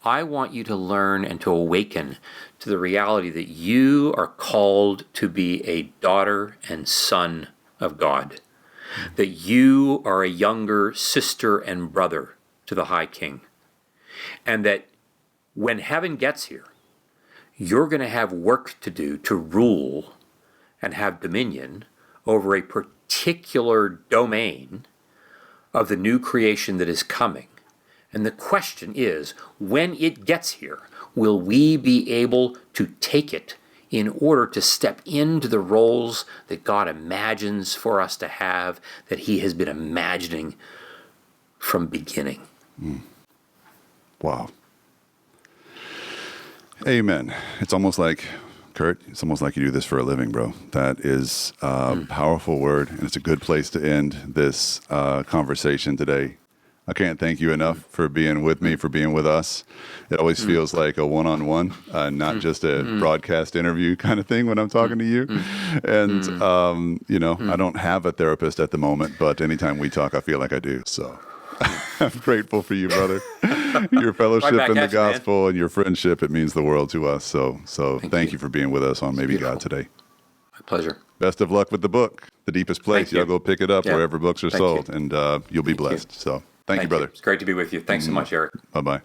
I want you to learn and to awaken to the reality that you are called to be a daughter and son of God, that you are a younger sister and brother to the High King, and that when heaven gets here, you're going to have work to do to rule and have dominion over a particular domain of the new creation that is coming. And the question is, when it gets here, will we be able to take it in order to step into the roles that God imagines for us to have, that He has been imagining from beginning? Wow. Amen. It's almost like, Curt, it's almost like you do this for a living, bro. That is a powerful word, and it's a good place to end this conversation today. I can't thank you enough for being with me, for being with us. It always feels like a one-on-one, not just a broadcast interview kind of thing when I'm talking to you. And, I don't have a therapist at the moment, but anytime we talk, I feel like I do. So I'm grateful for you, brother. Your fellowship Right back in the at you, man. gospel and your friendship, it means the world to us. So thank you for being with us on Maybe God today. My pleasure. Best of luck with the book, The Deepest Place. Thank you. Y'all go pick it up Yeah. wherever books are Thank sold, you. and you'll be blessed. So thank you, brother. It's great to be with you. Thanks so much, Eric. Bye-bye.